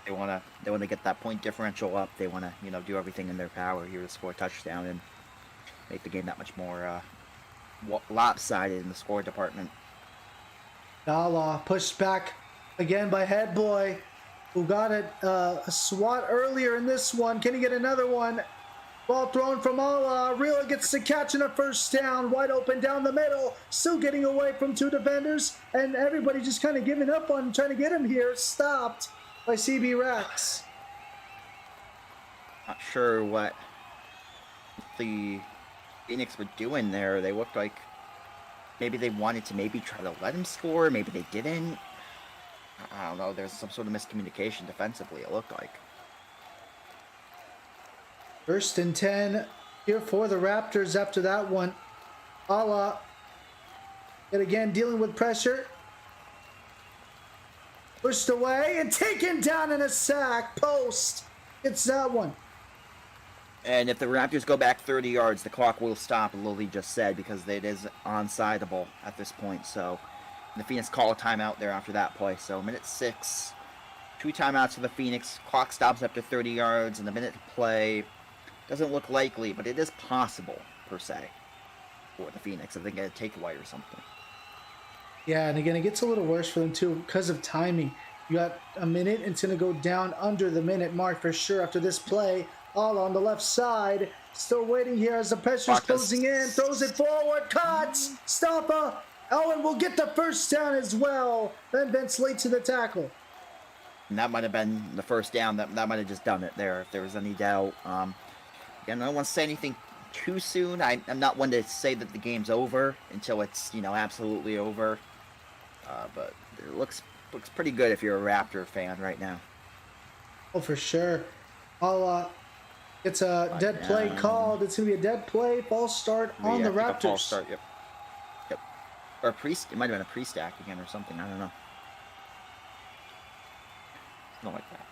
They want to get that point differential up. They want to, do everything in their power here to score a touchdown and make the game that much more lopsided in the score department. Dala pushed back again by Head Boy, who got a swat earlier in this one. Can he get another one? Ball thrown from Ala. Rila gets the catch and a first down. Wide open down the middle. Still getting away from 2 defenders. And everybody just kind of giving up on trying to get him here. Stopped by CB Rex. Not sure what the Phoenix were doing there. They looked like maybe they wanted to try to let him score. Maybe they didn't. I don't know. There's some sort of miscommunication defensively, it looked like. 1st and 10 here for the Raptors after that one. Ala, yet again, dealing with pressure. Pushed away and taken down in a sack. Post. It's that one. And if the Raptors go back 30 yards, the clock will stop, Lily just said, because it is onsideable at this point. So the Phoenix call a timeout there after that play. So minute 6, 2 timeouts for the Phoenix. Clock stops after 30 yards, and the minute to play. Doesn't look likely, but it is possible, per se, for the Phoenix if they get a takeaway or something. Yeah, and again, it gets a little worse for them, too, because of timing. You got a minute, and it's going to go down under the minute mark for sure after this play. All on the left side. Still waiting here as the pressure's closing in. Throws it forward. Cuts. Stopper. Owen will get the first down as well. Then Vince late to the tackle. And that might have been the first down. That might have just done it there, if there was any doubt. Again, I don't want to say anything too soon. I'm not one to say that the game's over until it's, absolutely over. But it looks pretty good if you're a Raptor fan right now. Oh, for sure. It's a dead play called. It's going to be a dead play. False start on the Raptors. False start, yep. Or it might have been a pre-stack again or something. I don't know. Something like that.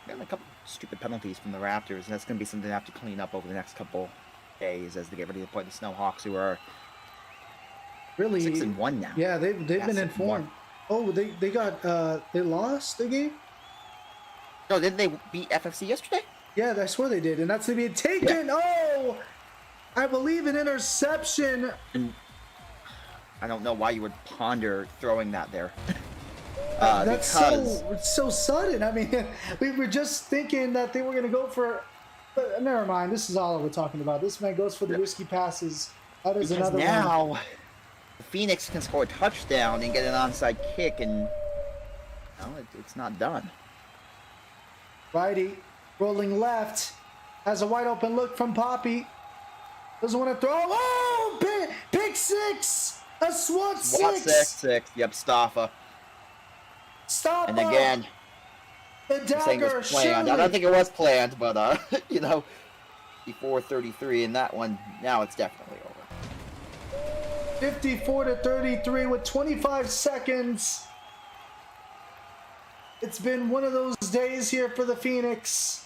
Got a couple stupid penalties from the Raptors, and that's going to be something they have to clean up over the next couple days as they get ready to play the Snowhawks, who are really 6-1 now. Yeah, they've been informed. Oh, they got they lost the game. No, didn't they beat FFC yesterday? Yeah, I swear they did, and that's going to be taken. Yeah. Oh, I believe an interception. And I don't know why you would ponder throwing that there. That's so sudden. I mean, we were just thinking that they were going to go for. But never mind. This is all we're talking about. This man goes for the risky passes. That is another one. Now, the Phoenix can score a touchdown and get an onside kick, and it's not done. Righty, rolling left, has a wide open look from Poppy. Doesn't want to throw. Oh, pick six. A SWAT six. Yep, Staffa. Stop. And again, the dagger. Planned. I don't think it was planned, but before 33 in that one, now it's definitely over. 54-33 with 25 seconds. It's been one of those days here for the Phoenix.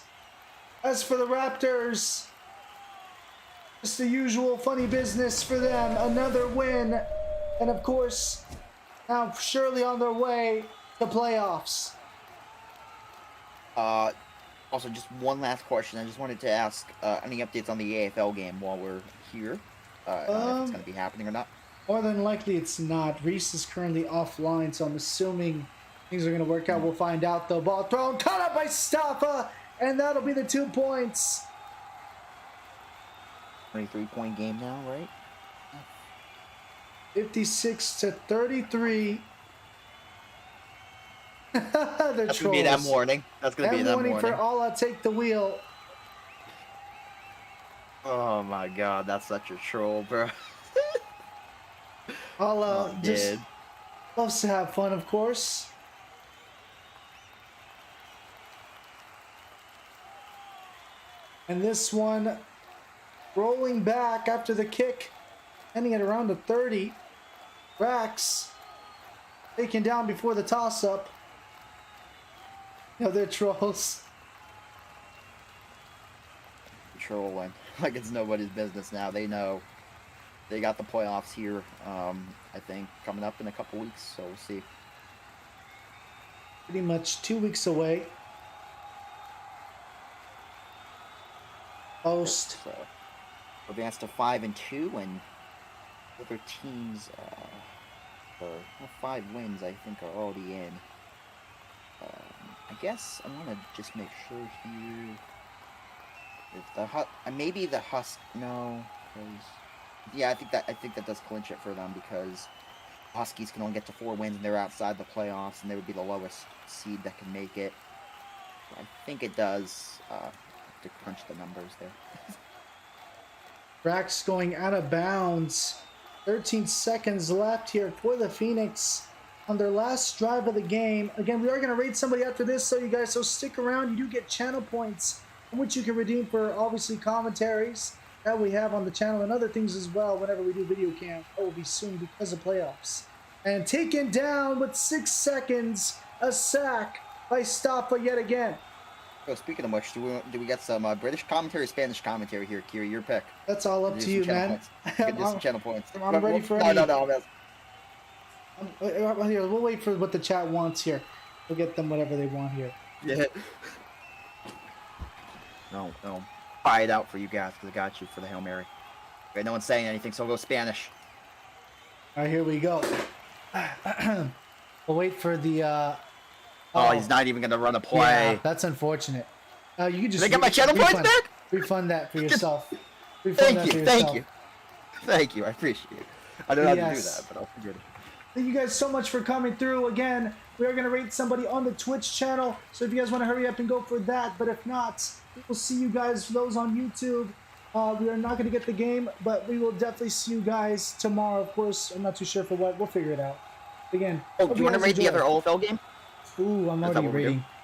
As for the Raptors, just the usual funny business for them. Another win, and of course, now surely on their way the playoffs. Also, just one last question. I just wanted to ask any updates on the AFL game while we're here. I don't know if it's going to be happening or not. More than likely, it's not. Reese is currently offline, so I'm assuming things are going to work out. We'll find out. The ball thrown, caught up by Staffa, and that'll be the 2 points. 23-point game now, right? 56-33. That's gonna be that morning. That's gonna be that morning. For Allah, take the wheel. Oh my God, that's such a troll, bro. Allah just loves to have fun, of course. And this one, rolling back after the kick, ending at around the 30. Rax taken down before the toss-up. They're trolls. Trolling like it's nobody's business now. They know they got the playoffs here. I think coming up in a couple weeks, so we'll see. Pretty much 2 weeks away. Post. So, advanced to 5-2, and other teams, or 5 wins, I think, are already in. I guess I want to just make sure here if the maybe the no, because yeah, I think that does clinch it for them, because Huskies can only get to 4 wins and they're outside the playoffs, and they would be the lowest seed that can make it. I think it does. To crunch the numbers there. Rax going out of bounds. 13 seconds left here for the Phoenix on their last drive of the game. Again, we are going to rate somebody after this, so you guys, so stick around. You do get channel points, which you can redeem for, obviously, commentaries that we have on the channel and other things as well whenever we do video cam. That will be soon because of playoffs. And taken down with 6 seconds, a sack by Staffa yet again. Oh, speaking of which, do we get some British commentary, Spanish commentary here, Kiri? Your pick. That's all up to you, man. Get some channel points. I'm ready for No. Here, we'll wait for what the chat wants here. We'll get them whatever they want here. Yeah. No. Try it out for you guys, because I got you for the Hail Mary. Okay, no one's saying anything, so I'll go Spanish. All right, here we go. We'll wait for the... Oh, he's not even going to run a play. Yeah, that's unfortunate. You can just... Did I get my channel points back? Refund that for yourself. Thank you. I appreciate it. I don't know how to do that, but I'll forget it. Thank you guys so much for coming through. Again, we are going to rate somebody on the Twitch channel, so if you guys want to hurry up and go for that, but if not, we'll see you guys, for those on YouTube. We are not going to get the game, but we will definitely see you guys tomorrow, of course. I'm not too sure for what. We'll figure it out. Again, do you want to rate the other OFL game? Ooh, I'm already rating.